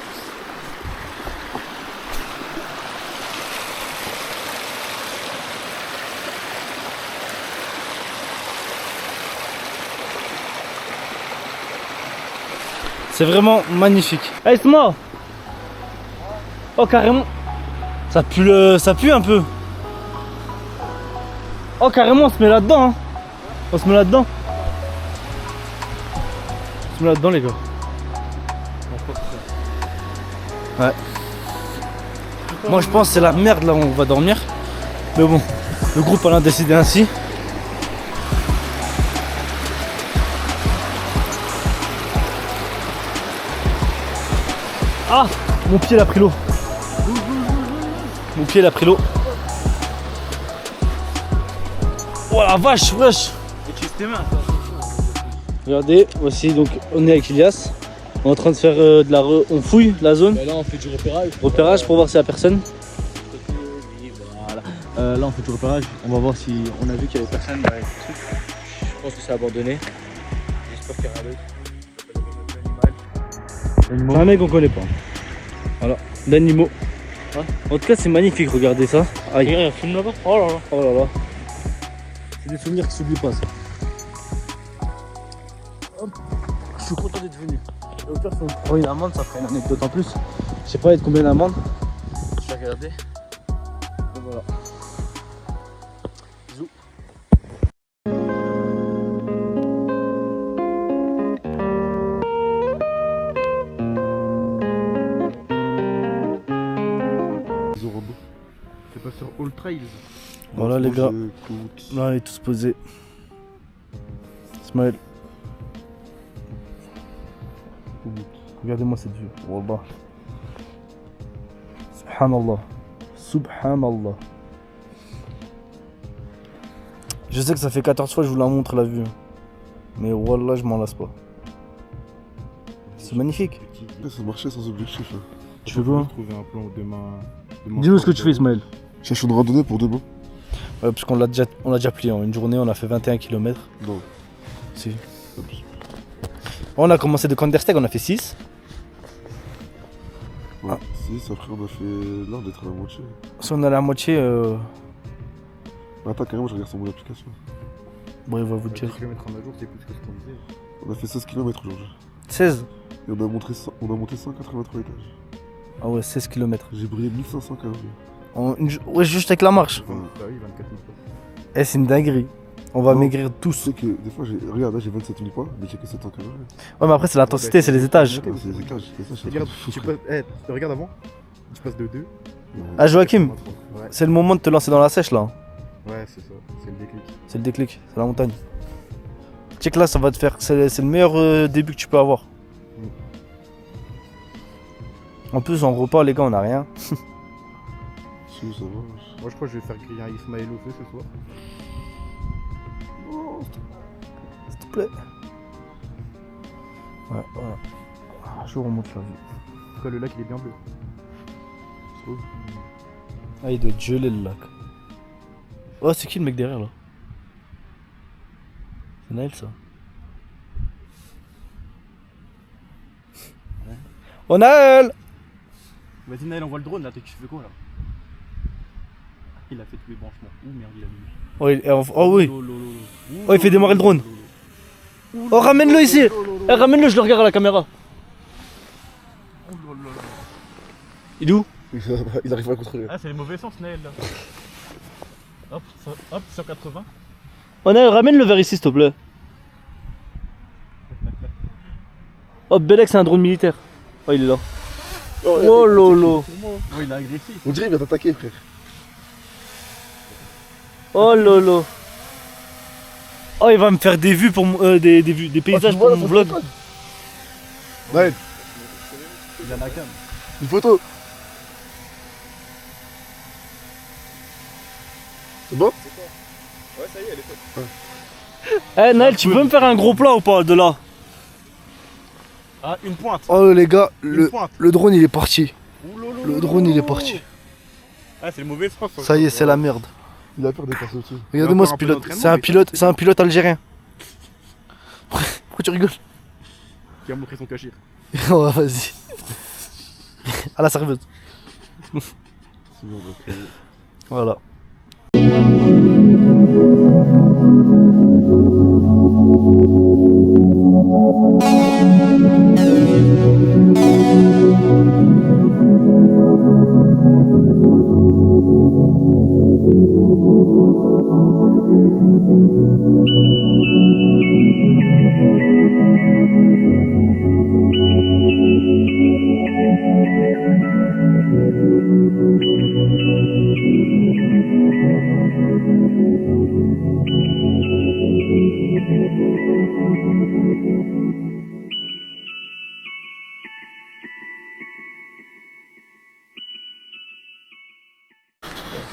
C'est vraiment magnifique. Hey, Isma, Oh carrément. Ça pue un peu. Oh carrément on se met là-dedans hein. On se met là-dedans. On se met là-dedans les gars. Ouais. Moi je pense que c'est la merde là où on va dormir. Mais bon, le groupe en a décidé ainsi. Ah, mon pied il a pris l'eau. Mon pied il a pris l'eau. Oh la vache, wesh. Regardez, voici donc on est avec Ilias. On est en train de faire on fouille la zone. Là on fait du repérage. Repérage pour voir s'il y a personne. Voilà. Là on fait du repérage. On va voir si on a vu qu'il y avait personne dans les trucs. Je pense que c'est abandonné. J'espère qu'il y aura d'autres. C'est un mec qu'on connaît pas. Voilà, d'animaux. En tout cas c'est magnifique, regardez ça. Aïe. Il y a un film là-bas. Oh là là. Oh là là. C'est des souvenirs qui s'oublient pas ça. Hop. Je suis content d'être venu. Oh une amende, ça ferait une anecdote en plus. Je sais pas être combien d'amendes. Je vais regarder. Et voilà. Bisous. C'est pas sur All Trails. Voilà les gars. Là on est tous posés. Smile. Regardez-moi cette vue. Wallah. Subhanallah. Subhanallah. Je sais que ça fait 14 fois que je vous la montre la vue. Mais wallah je m'en lasse pas. C'est magnifique. Ça marchait sans objectif. Hein. Tu fais quoi? Trouver un plan demain. Dis-nous ce que tu fais Ismaël. Cherche une randonnée pour demain. Ouais, parce qu'on l'a déjà plié en une journée, on a fait 21 km. Non. Si. On a commencé de Kandersteg, on a fait 6. Ouais, 6, après on a fait. Là on est à la moitié. Si on est à la moitié, Attends, carrément, je regarde sur mon application. bon, il va vous dire. Kilomètres en un jour, c'est plus que ce qu'on disait. On a fait 16 km aujourd'hui. 16. Et on a monté 183 étages. Ah ouais, 16 km. J'ai brûlé 1500 calories. Ouais, juste avec la marche. Ouais. Bah oui, 24 000 pas. Eh, c'est une dinguerie. On va Non. maigrir Tu tous. sais que des fois, regarde là j'ai 27 000 pas, mais j'ai que 700 calories. Ouais, mais après, c'est l'intensité, c'est les étages. Ah, c'est les étages, c'est ça, je Regarde, tu passes, regarde avant. Tu passes de 2. Ah, Joachim, Ouais, c'est le moment de te lancer dans la sèche là. ouais c'est ça. C'est le déclic. C'est le déclic, c'est la montagne. Check là, ça va te faire. C'est le meilleur début que tu peux avoir. En plus, en repas, les gars, on a rien. Si, ça va. Moi je crois que je vais faire griller un Ismaël au feu ce soir. S'il te plaît. Ouais, voilà. Ah, je vous remonte la vue. En tout cas, le lac il est bien bleu. Ah, il doit être gelé le lac. Oh, c'est qui le mec derrière là? C'est Naël ça. Oh Naël! Vas-y Naël, on voit le drone là, tu fais quoi là? Il a fait tous les branchements. Ouh merde, il a mis. Oh oui. Oh, il fait démarrer le drone. Oh, ramène-le ici. Eh, ramène-le, je le regarde à la caméra. Il est où? Il arrive à contrôler. Ah, c'est les mauvais sens Naël là. Hop, hop, 180. Oh Naël, ramène-le vers ici s'il te plaît. Oh, Belek, c'est un drone militaire. Oh, il est là. Oh lolo. Oh, il est agressif. On dirait qu'il va t'attaquer, frère. Oh lolo. Oh, il va me faire des vues pour des paysages pour mon vlog. Ouais, Il a la cam. une photo. C'est bon? Ouais, ça y est, elle est faite. Eh Naël, tu peux me faire un gros plan ou pas de là? Ah, une pointe. Oh les gars, Une pointe. le drone il est parti. Ouh, lolo, Le drone il est parti. Ah, c'est le mauvais sens. Ça y est, c'est la merde. Il a peur de passer au-dessus. Regardez-moi ce encore un peu pilote. d'entraînement, C'est un pilote algérien. Pourquoi tu rigoles? Qui a montré son cachir. Ouais, vas-y. À la serveuse. C'est bon, donc, Voilà.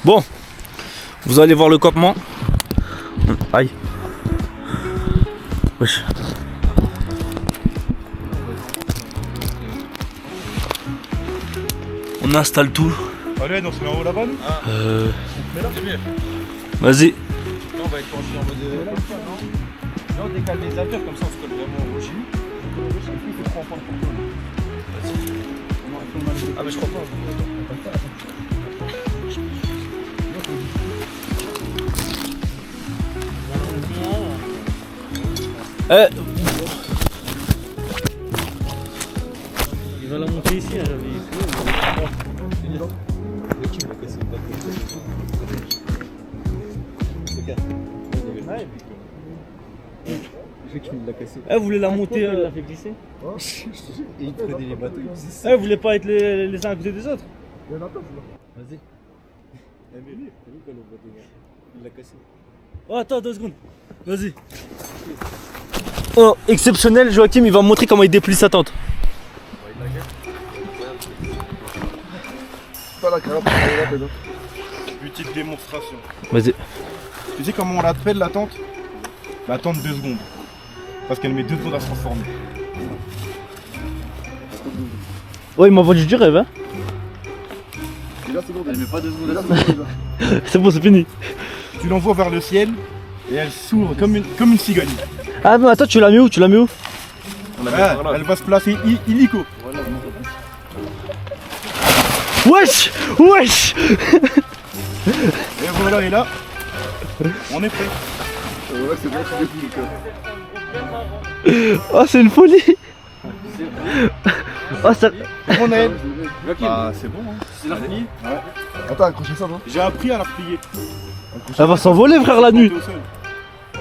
Bon, vous allez voir le campement. Aïe. Wesh. On installe tout. Allez, on se met en haut là-bas, nous. Vas-y. On va être penché en mode. Là, on décale les haltères comme ça, on se colle vraiment au rocher. Ah, mais je crois pas. Il va la monter ici, hein, j'avais vous voulez la monter, elle l'a fait glisser. Et il prenait les bateaux, il faisait ça. Vous voulez pas être les uns à côté des autres. Vas-y. Il l'a cassé. Oh, attends 2 secondes. Vas-y. Oh, exceptionnel, Joachim, il va me montrer comment il déplie sa tente. Pas la carapace, elle est là, pédo. Petite démonstration. Vas-y. Tu sais comment on l'appelle la tente? La tente 2 secondes. Parce qu'elle met 2 secondes à se transformer. Oh, il m'a vendu du rêve, hein. Et là, c'est bon, elle met pas 2 secondes. Là, c'est bon, déjà. C'est bon, c'est fini. Tu l'envoies vers le ciel et elle s'ouvre comme une cigogne. Ah, mais attends, tu l'as mis où? Ah, elle va se placer illico. Wesh! Wesh! Et voilà, et là, on est prêt. Ouais, c'est bon, tu déplies, quoi. Oh, c'est une folie! Oh, ça... On est. Ah, c'est bon, hein. C'est la plié. Attends, accrochez ça, non? J'ai appris à la replier. Elle va s'envoler, frère, la nuit.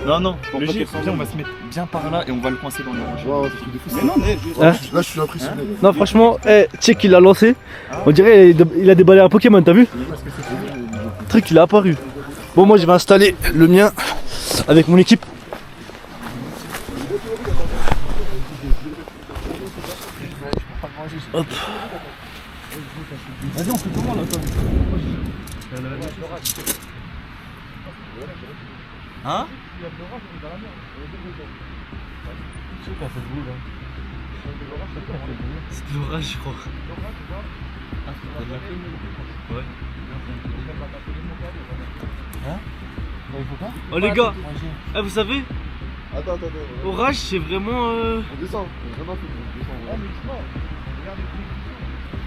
Non, non, le G, on va se mettre bien par là et on va le coincer dans les roches. Ouais, c'est des fous. Mais non, mais Hein? Là, je suis impressionné. Non, franchement, check, il l'a lancé. On dirait il a déballé un Pokémon, t'as vu? Le truc, il a apparu. Bon, moi, je vais installer le mien avec mon équipe. Hop. Vas-y, on fait comment là, toi? Hein? C'est de l'orage, je crois. Ouais. Oh les gars, vous savez, Attends. orage c'est vraiment On descend. Vraiment, on descend.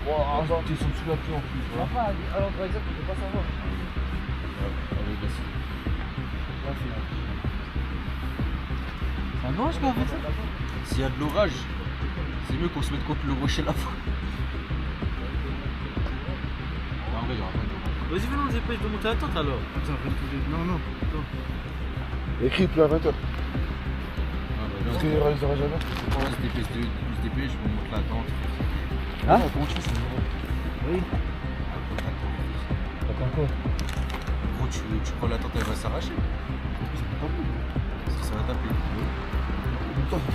Wow, t'es sous la pluie en plus. À l'endroit exact, on peut pas savoir. C'est un orage quoi, en fait. S'il y a de l'orage, c'est mieux qu'on se mette contre le rocher là-bas. En vrai, il y aura pas d'orage. Vas-y, venons, on dépêche de monter la tente alors. Non. Écrit plus à 20h. Parce qu'il y aura les orages à l'heure. On se dépêche, on monte la tente. Hein? Comment tu fais ça? Oui. T'attends quoi? Gros, tu crois la tente elle va s'arracher? Ça va taper.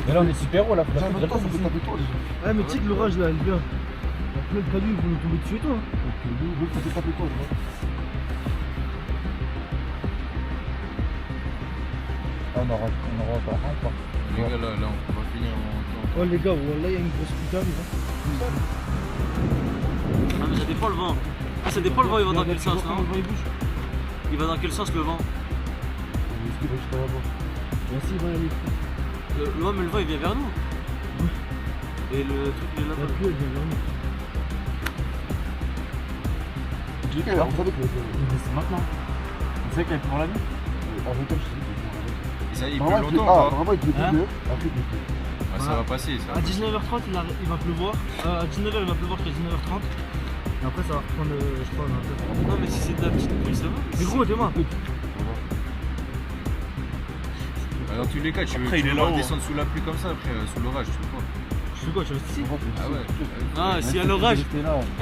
Mais là on est super haut là, faut la tente ici. Ouais, mais tu sais que l'orage là, elle vient. La pleine cadeau, ils vont nous tomber dessus et toi. On aura encore un pas. Les gars, là, on va finir en. Oh les gars, voilà, il y a une grosse putain. Ah, mais ça dépend le vent. Ah, ça dépend le vent, il va dans quel sens, non? Il va dans quel sens le vent? Le vent, mais le vent il vient vers nous. Et le truc il est là-bas. La pluie elle vient vers nous. C'est maintenant. Tu sais qu'elle prend la nuit? Ça, il pleut longtemps. Vraiment, il pleut plus dehors. Après, il pleut plus. Ah, ça va passer. Ça. À 19h30 il va pleuvoir. À 19h il va pleuvoir jusqu'à 19h30. Et après ça va reprendre, je crois, un peu. Non mais si c'est de la petite pluie ça va. Mais gros demain. Dans tous les cas, tu veux pas descendre sous la pluie comme ça, après sous l'orage, tu peux pas. Je fais quoi? Tu restes ici? Ah ouais. Ah, s'il y a l'orage.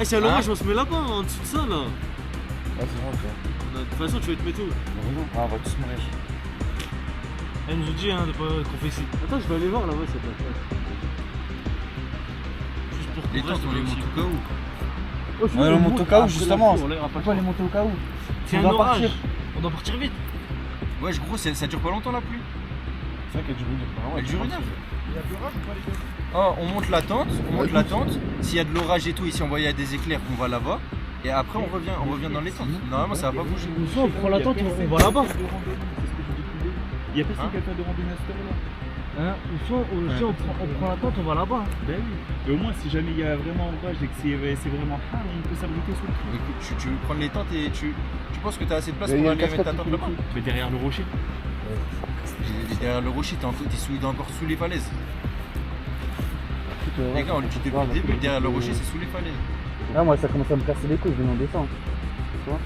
Eh, s'il y a l'orage, on se met là-bas, en dessous de ça là. Ah, c'est vrai ça. De toute façon, tu vas te mettre où? Ah, on va tous mourir. Elle nous dit hein, qu'on fait ici. Attends, je vais aller voir là-bas cette place. Juste pour Les tentes, on les monte au cas où. Ouais, on monte au cas où justement. Pourquoi les monter au cas où? C'est un orage. On doit partir vite. Ouais, gros, ça dure pas longtemps la pluie. C'est vrai qu'elle dure une heure. Elle dure une heure. Il y a de l'orage ou pas, les gars? Oh, on monte la tente, S'il y a de l'orage et tout, ici on voit il y a des éclairs, on va là-bas. Et après on revient dans les tentes. Normalement ça va pas bouger. Une fois on prend la tente, on va là-bas. Il y a personne qui a fait de randonnée à cette heure-là. Hein, on prend la tente, on va là-bas. Ben oui. Et au moins, si jamais il y a vraiment orage et que c'est vraiment hard, on peut s'abriter sous le truc. Écoute, tu veux prendre les tentes et tu penses que t'as assez de place Mais il y pour a aller une mettre ta cascade tente qui là-bas? Mais derrière le rocher. Et derrière le rocher, t'es encore sous les falaises. Les gars, on le dit depuis le début, derrière le rocher c'est sous les falaises. Ah, moi ça commence à me casser les couilles, je vais en descendre. Tu vois?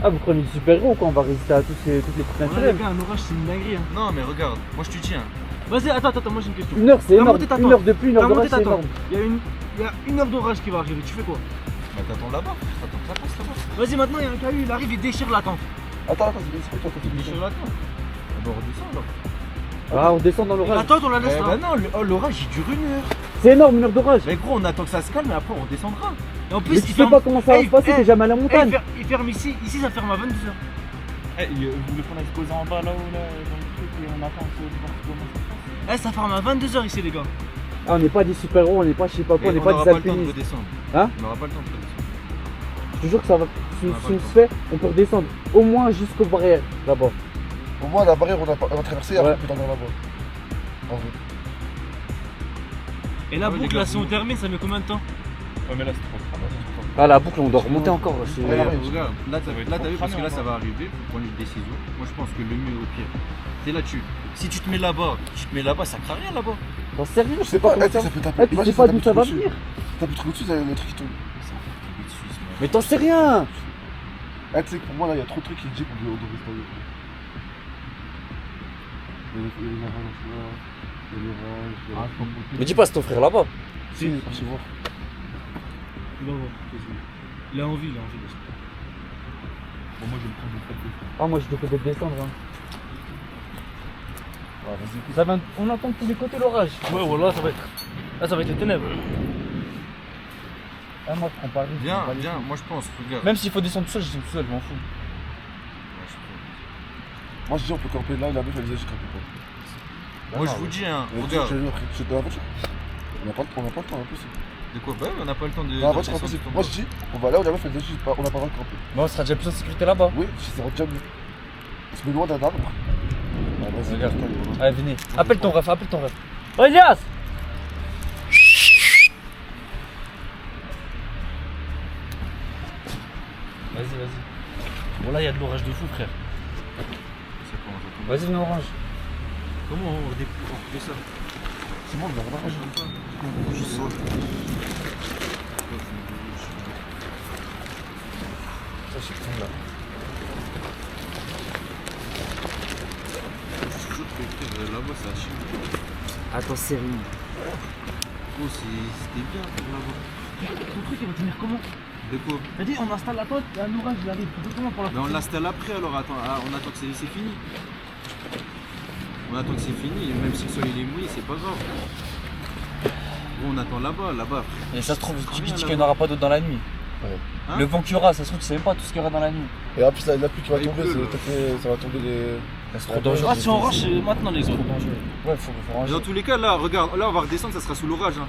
Ah, vous prenez du super-héros quand on va résister à toutes les trucs Ouais, naturels. les gars, un orage c'est une dinguerie. Hein. Non mais regarde, moi je te tiens. Vas-y, attends, moi j'ai une question. Une heure, c'est T'as énorme. monté ta Une tente. heure de pluie, une heure T'as d'orage, monté ta c'est tente. énorme. Il y a une heure d'orage qui va arriver, tu fais quoi? Bah t'attends là-bas, t'attends que ça passe là-bas. Vas-y, maintenant il y a un caillou, il arrive, il déchire la tente. Attends, c'est quoi toi? Sur la tente. Bah on redescend là. Ah, on descend dans La l'orage. tente, on la laisse Eh là. bah non, l'orage il dure une heure. C'est énorme, une heure d'orage. Mais gros, on attend que ça se calme et après on redescendra. Et en plus, Mais tu sais pas comment ça va se passer, t'es jamais à la montagne. il ferme ici, ça ferme à 22h. Eh, vous voulez qu'on aille se poser en bas là-haut, là, dans le truc, et on attend de voir comment ça se passe? Ça ferme à 22h ici, les gars. Ah, on n'est pas des super-héros, on n'est pas je sais pas quoi, on n'est pas n'aura des pas le temps de alpinistes. redescendre. Hein? On n'aura pas le temps de redescendre. Je te jure que ça va. Si On a pas on le se temps. fait, on peut redescendre. Au moins jusqu'aux barrières, là-bas. Au moins, la barrière, on va traverser et après Ouais. on peut dormir là-bas. En vrai. Et la Ouais, les boucle gars, là, si on termine, ça met combien de temps? Ouais, mais là, c'est trop. Ah, la boucle, on doit remonter encore. c'est- Ouais, Regarde, ouais. regarde, là Ça va être t'as trop vu parce que là cramé, ça va arriver, faut prendre une décision. Moi je pense que le mieux au pire, c'est là si tu te mets là-bas, ça craint rien là-bas. T'en sais rien, Je sais pas, comment ça ça. peut taper. Ah, tu sais Imagine, pas tape d'où le ça va truc venir. dessus. Tape le truc dessus, le truc qui tombe. Mais t'en sais rien. Ah, tu sais que pour moi là, il y a trop de trucs qui disent qu'on doit rester avec. Il y a les avalanches là, il y a l'orage. Mais dis pas, c'est ton frère là-bas. Si, il est parti voir. Il va voir. Il a envie, Bon, moi, je vais le prendre de côté. Ah, moi je dois peut-être descendre. Hein. Ah, vas-y. Ça va... On entend de tous les côtés l'orage. Ouais, voilà, ça va être. Là, ça va être les ténèbres. Ah, moi je prends pas le risque, je prends pas le Viens, moi je pense, regarde. Même s'il faut descendre tout seul, je descends tout seul, je m'en fous. Moi je dis, on peut camper là, la meuf elle disait, je campe pas. Moi je vous dis, hein, Mais regarde. j'ai vu après, c'est de la voiture. On n'a pas le temps en plus. De quoi? Bah on n'a pas le temps de. Dans la voiture, en plus, moi je dis, on va là où la meuf elle dit, on n'a pas le droit de camper. Bon, on sera déjà plus en sécurité là-bas. Oui, si c'est déjà mieux. On se met loin d'un arbre. Ah, vas-y, Regarde. putain, Allez, venez. Appelle ton ref, Oh, Elias! Vas-y. Bon, là, il y a de l'orage de fou, frère. Vas-y, venez orange. Comment on redescend? c'est bon, on va remarquer. Ça, c'est tout là. Là-bas ça chie. Attends, sérieux. Gros, c'était bien là-bas. Ton truc, il va tenir comment? De quoi? T'as dit, on installe la tente, il y a un orage, il arrive. Tu fais comment pour la Mais on l'installe après alors, attends, on attend que c'est fini. On attend que c'est fini, même si le sol il est mouillé, c'est pas grave. Gros, on attend là-bas. Et ça se trouve, tu me dis qu'il n'y en aura pas d'autre dans la nuit. Ouais. Hein? Le vent qu'il y aura, ça se trouve, tu sais même pas tout ce qu'il y aura dans la nuit. Et en plus, la pluie qui va Il tomber, pleut, ça va tomber des. C'est trop trop dangereux. dangereux. Ah, si on range, c'est maintenant les autres. Ouais, faut Mais ranger. dans tous les cas, là, regarde, là on va redescendre, ça sera sous l'orage. Hein.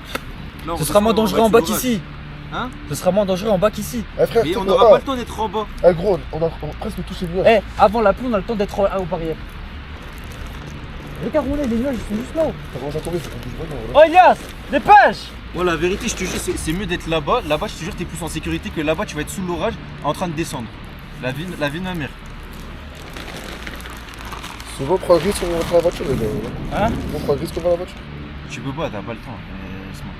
Là, on Ce sera moins redescend, dangereux on en va bas être sous qu'ici. Hein? Ce sera moins dangereux en bas qu'ici. Eh frère, Mais tu on sais n'aura quoi, pas le temps d'être en bas. Eh gros, on a presque touché le nuage. Eh, avant la pluie, on a le temps d'être aux barrières. Regarde, les nuages, ils sont juste là. Ça commence à tomber, c'est qu'on bouge vraiment. Oh, Elias, dépêche! Bon, la vérité, je te jure, c'est mieux d'être là-bas. Là-bas, je te jure, t'es plus en sécurité que là-bas, tu vas être sous l'orage en train de descendre. La vie de ma mère. Souvent, on prend le risque, on prend la voiture, les gars. Hein? On prend le risque, on prend la voiture. Tu peux pas, t'as pas le temps. Laisse-moi.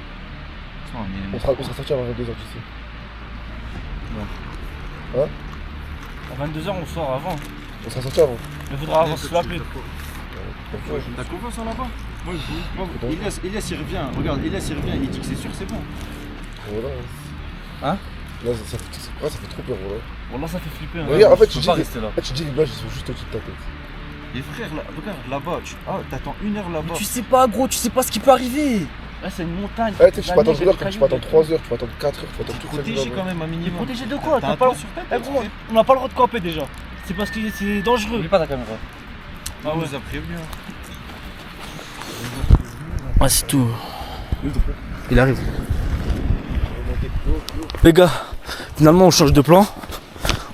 On sera sorti avant 22h, tu sais. À 22h, on sort avant. On sera sorti avant. Il faudra avoir sous la pluie. T'as confiance en là-bas? Moi, Elias, il revient. Regarde, Elias, il revient. Il dit que c'est sûr, c'est bon. Voilà. Hein? Là, ça fait trop peur, voilà. Bon, là, ça fait flipper. Hein. Regarde, en fait, je tu peux dis, pas rester là. tu dis les nuages, ils sont juste au-dessus de ta tête. Les frères, là, regarde, là-bas. T'attends une heure là-bas. Tu sais pas, gros, tu sais pas ce qui peut arriver. Là, c'est une montagne. Ouais, tu sais, tu peux attendre 1 heure, tu peux attendre 3 heures, tu peux attendre 4 heures, tu peux attendre toute cette Protégé quand même un minimum. Protégé de quoi? T'as T'as un pas toit sur tête, Eh, gros, on n'a pas le droit de camper déjà. C'est parce que c'est dangereux. N'oublie pas ta caméra. Ah On ouais. nous a prévenu. Ouais, c'est tout. Il arrive. Les gars, finalement on change de plan.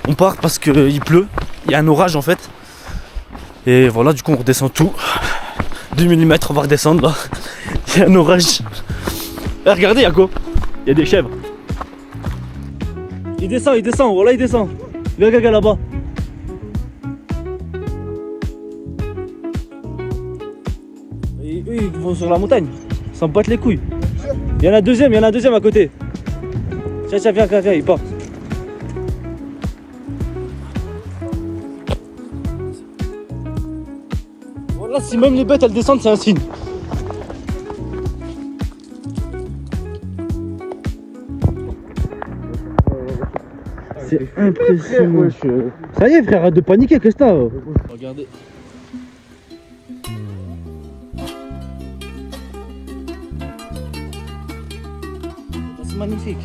On part parce qu'il pleut. Il y a un orage en fait. Et voilà, du coup on redescend tout. 2 mm, on va redescendre là. Il y a un orage. Eh, regardez, Yako. Il y a des chèvres. Il descend, voilà il descend. Gaga là-bas. Et eux ils vont sur la montagne. Ils s'en battent les couilles. Il y en a un deuxième à côté. Tiens, viens, il part. Voilà, si même les bêtes elles descendent, c'est un signe. C'est impressionnant. Ça y est frère, arrête de paniquer, qu'est-ce que t'as? Regardez. C'est magnifique.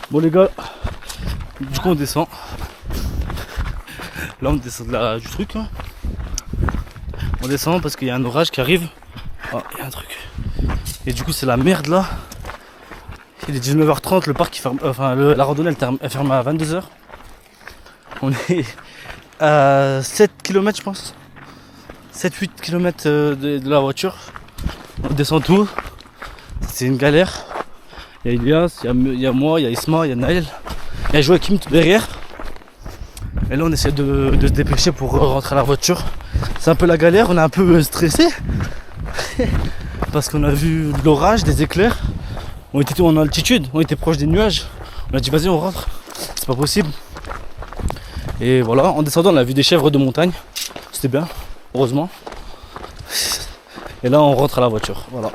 Bon les gars, du coup on descend. Là on descend du truc là. On descend parce qu'il y a un orage qui arrive. Oh, il y a un truc. Et du coup c'est la merde là. Il est 19h30, le parc il ferme. Enfin la randonnée elle ferme à 22h. On est à 7 km je pense. 7-8 km de la voiture. On descend tout. C'est une galère. Il y a Elias, il y a moi, il y a Isma, il y a Naël, il y a Joachim tout derrière. Et là on essaie de se dépêcher pour rentrer à la voiture. C'est un peu la galère, on est un peu stressé parce qu'on a vu de l'orage, des éclairs. On était en altitude, on était proche des nuages. On a dit vas-y on rentre, c'est pas possible. Et voilà, en descendant on a vu des chèvres de montagne. C'était bien, heureusement. Et là on rentre à la voiture, voilà.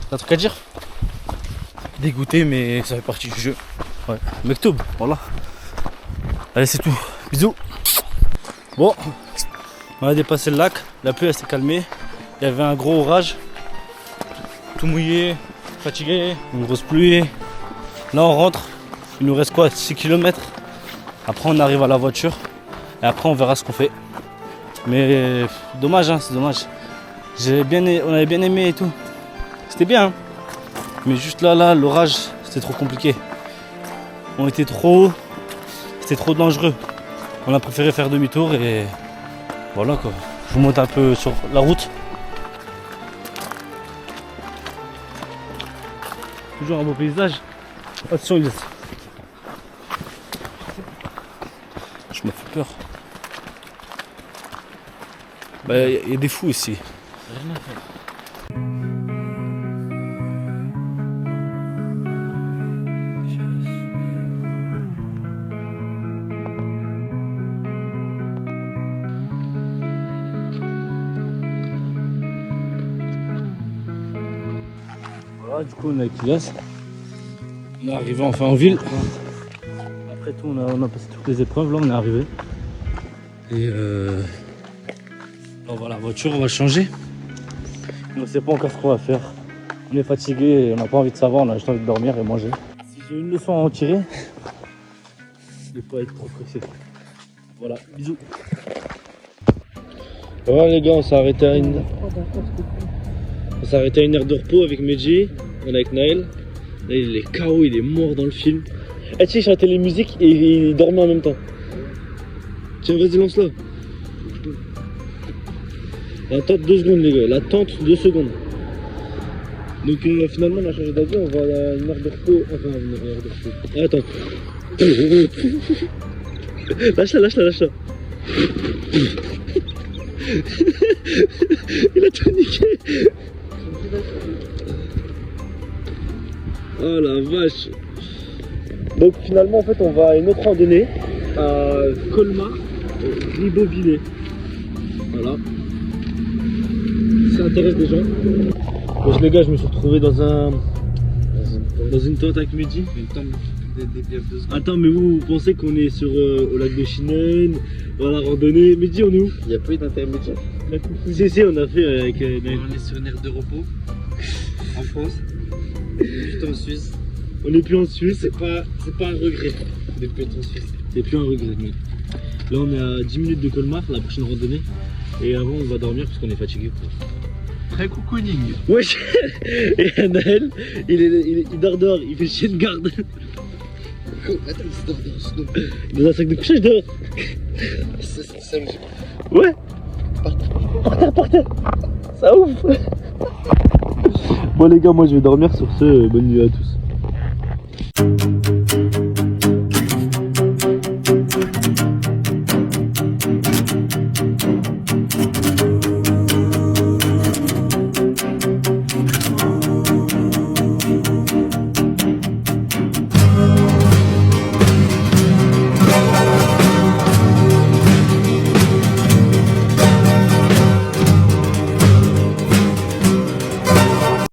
T'as un truc à dire? Dégoûté mais ça fait partie du jeu. Ouais, Mektoub, voilà. Allez c'est tout, bisous. Bon, on a dépassé le lac, la pluie elle s'est calmée. Il y avait un gros orage. Tout mouillé, fatigué, une grosse pluie. Là on rentre, il nous reste quoi, 6 km. Après on arrive à la voiture. Et après on verra ce qu'on fait. Mais dommage hein, c'est dommage. On avait bien aimé et tout. C'était bien hein. Mais juste là, l'orage, c'était trop compliqué. On était trop haut, c'était trop dangereux. On a préféré faire demi-tour et voilà quoi. Je vous monte un peu sur la route. Toujours un beau paysage. Attention, il est... Je me fais peur. Bah, il y a des fous ici. Rien à faire. Voilà, du coup on est avec Elias. On est arrivé enfin en ville. Après tout on a passé toutes les épreuves, là on est arrivé. Et on va la voiture, on va changer. On ne sait pas encore ce qu'on va faire. On est fatigué et on n'a pas envie de savoir, on a juste envie de dormir et manger. Si j'ai une leçon à en tirer, c'est de ne pas être trop pressé. Voilà, bisous. Voilà les gars, on s'est arrêté à une heure de repos avec Medji, on est avec Naël. Là il est KO, il est mort dans le film. Eh tu sais, il chantait les musiques et il dormait en même temps. Tiens, vas-y, lance-la. L'attente 2 secondes les gars, l'attente 2 secondes. Donc finalement on a changé d'avis, on va à une heure de repos. Enfin une heure de repos. Ah, attends. Lâche-la. Il a tout niqué. Oh la vache. Donc finalement en fait on va à une autre randonnée à Colmar. Ribeauvillé. Voilà. Ça intéresse des gens. Wesh les gars, je me suis retrouvé dans une tente avec Mehdi. Une tombe des bières de secondes. Attends, mais vous pensez qu'on est sur au lac de Chinen, dans la randonnée? Mehdi, on est où? Il n'y a pas eu d'intermédiaire. Si, on a fait avec Naël. On est sur une aire de repos. En France. Juste en Suisse. On n'est plus en Suisse. C'est pas un regret de plus être en Suisse. C'est plus un regret, mec. Là, on est à 10 minutes de Colmar, la prochaine randonnée. Et avant, on va dormir parce qu'on est fatigué. Très cocooning. Wesh. Et Naël, il dort dehors, il fait chien de garde. Attends, c'est dans Dans un sac de couchage dehors. ça me Ouais. Par terre. Ça ouf. Bon les gars, moi je vais dormir sur ce. Bonne nuit à tous.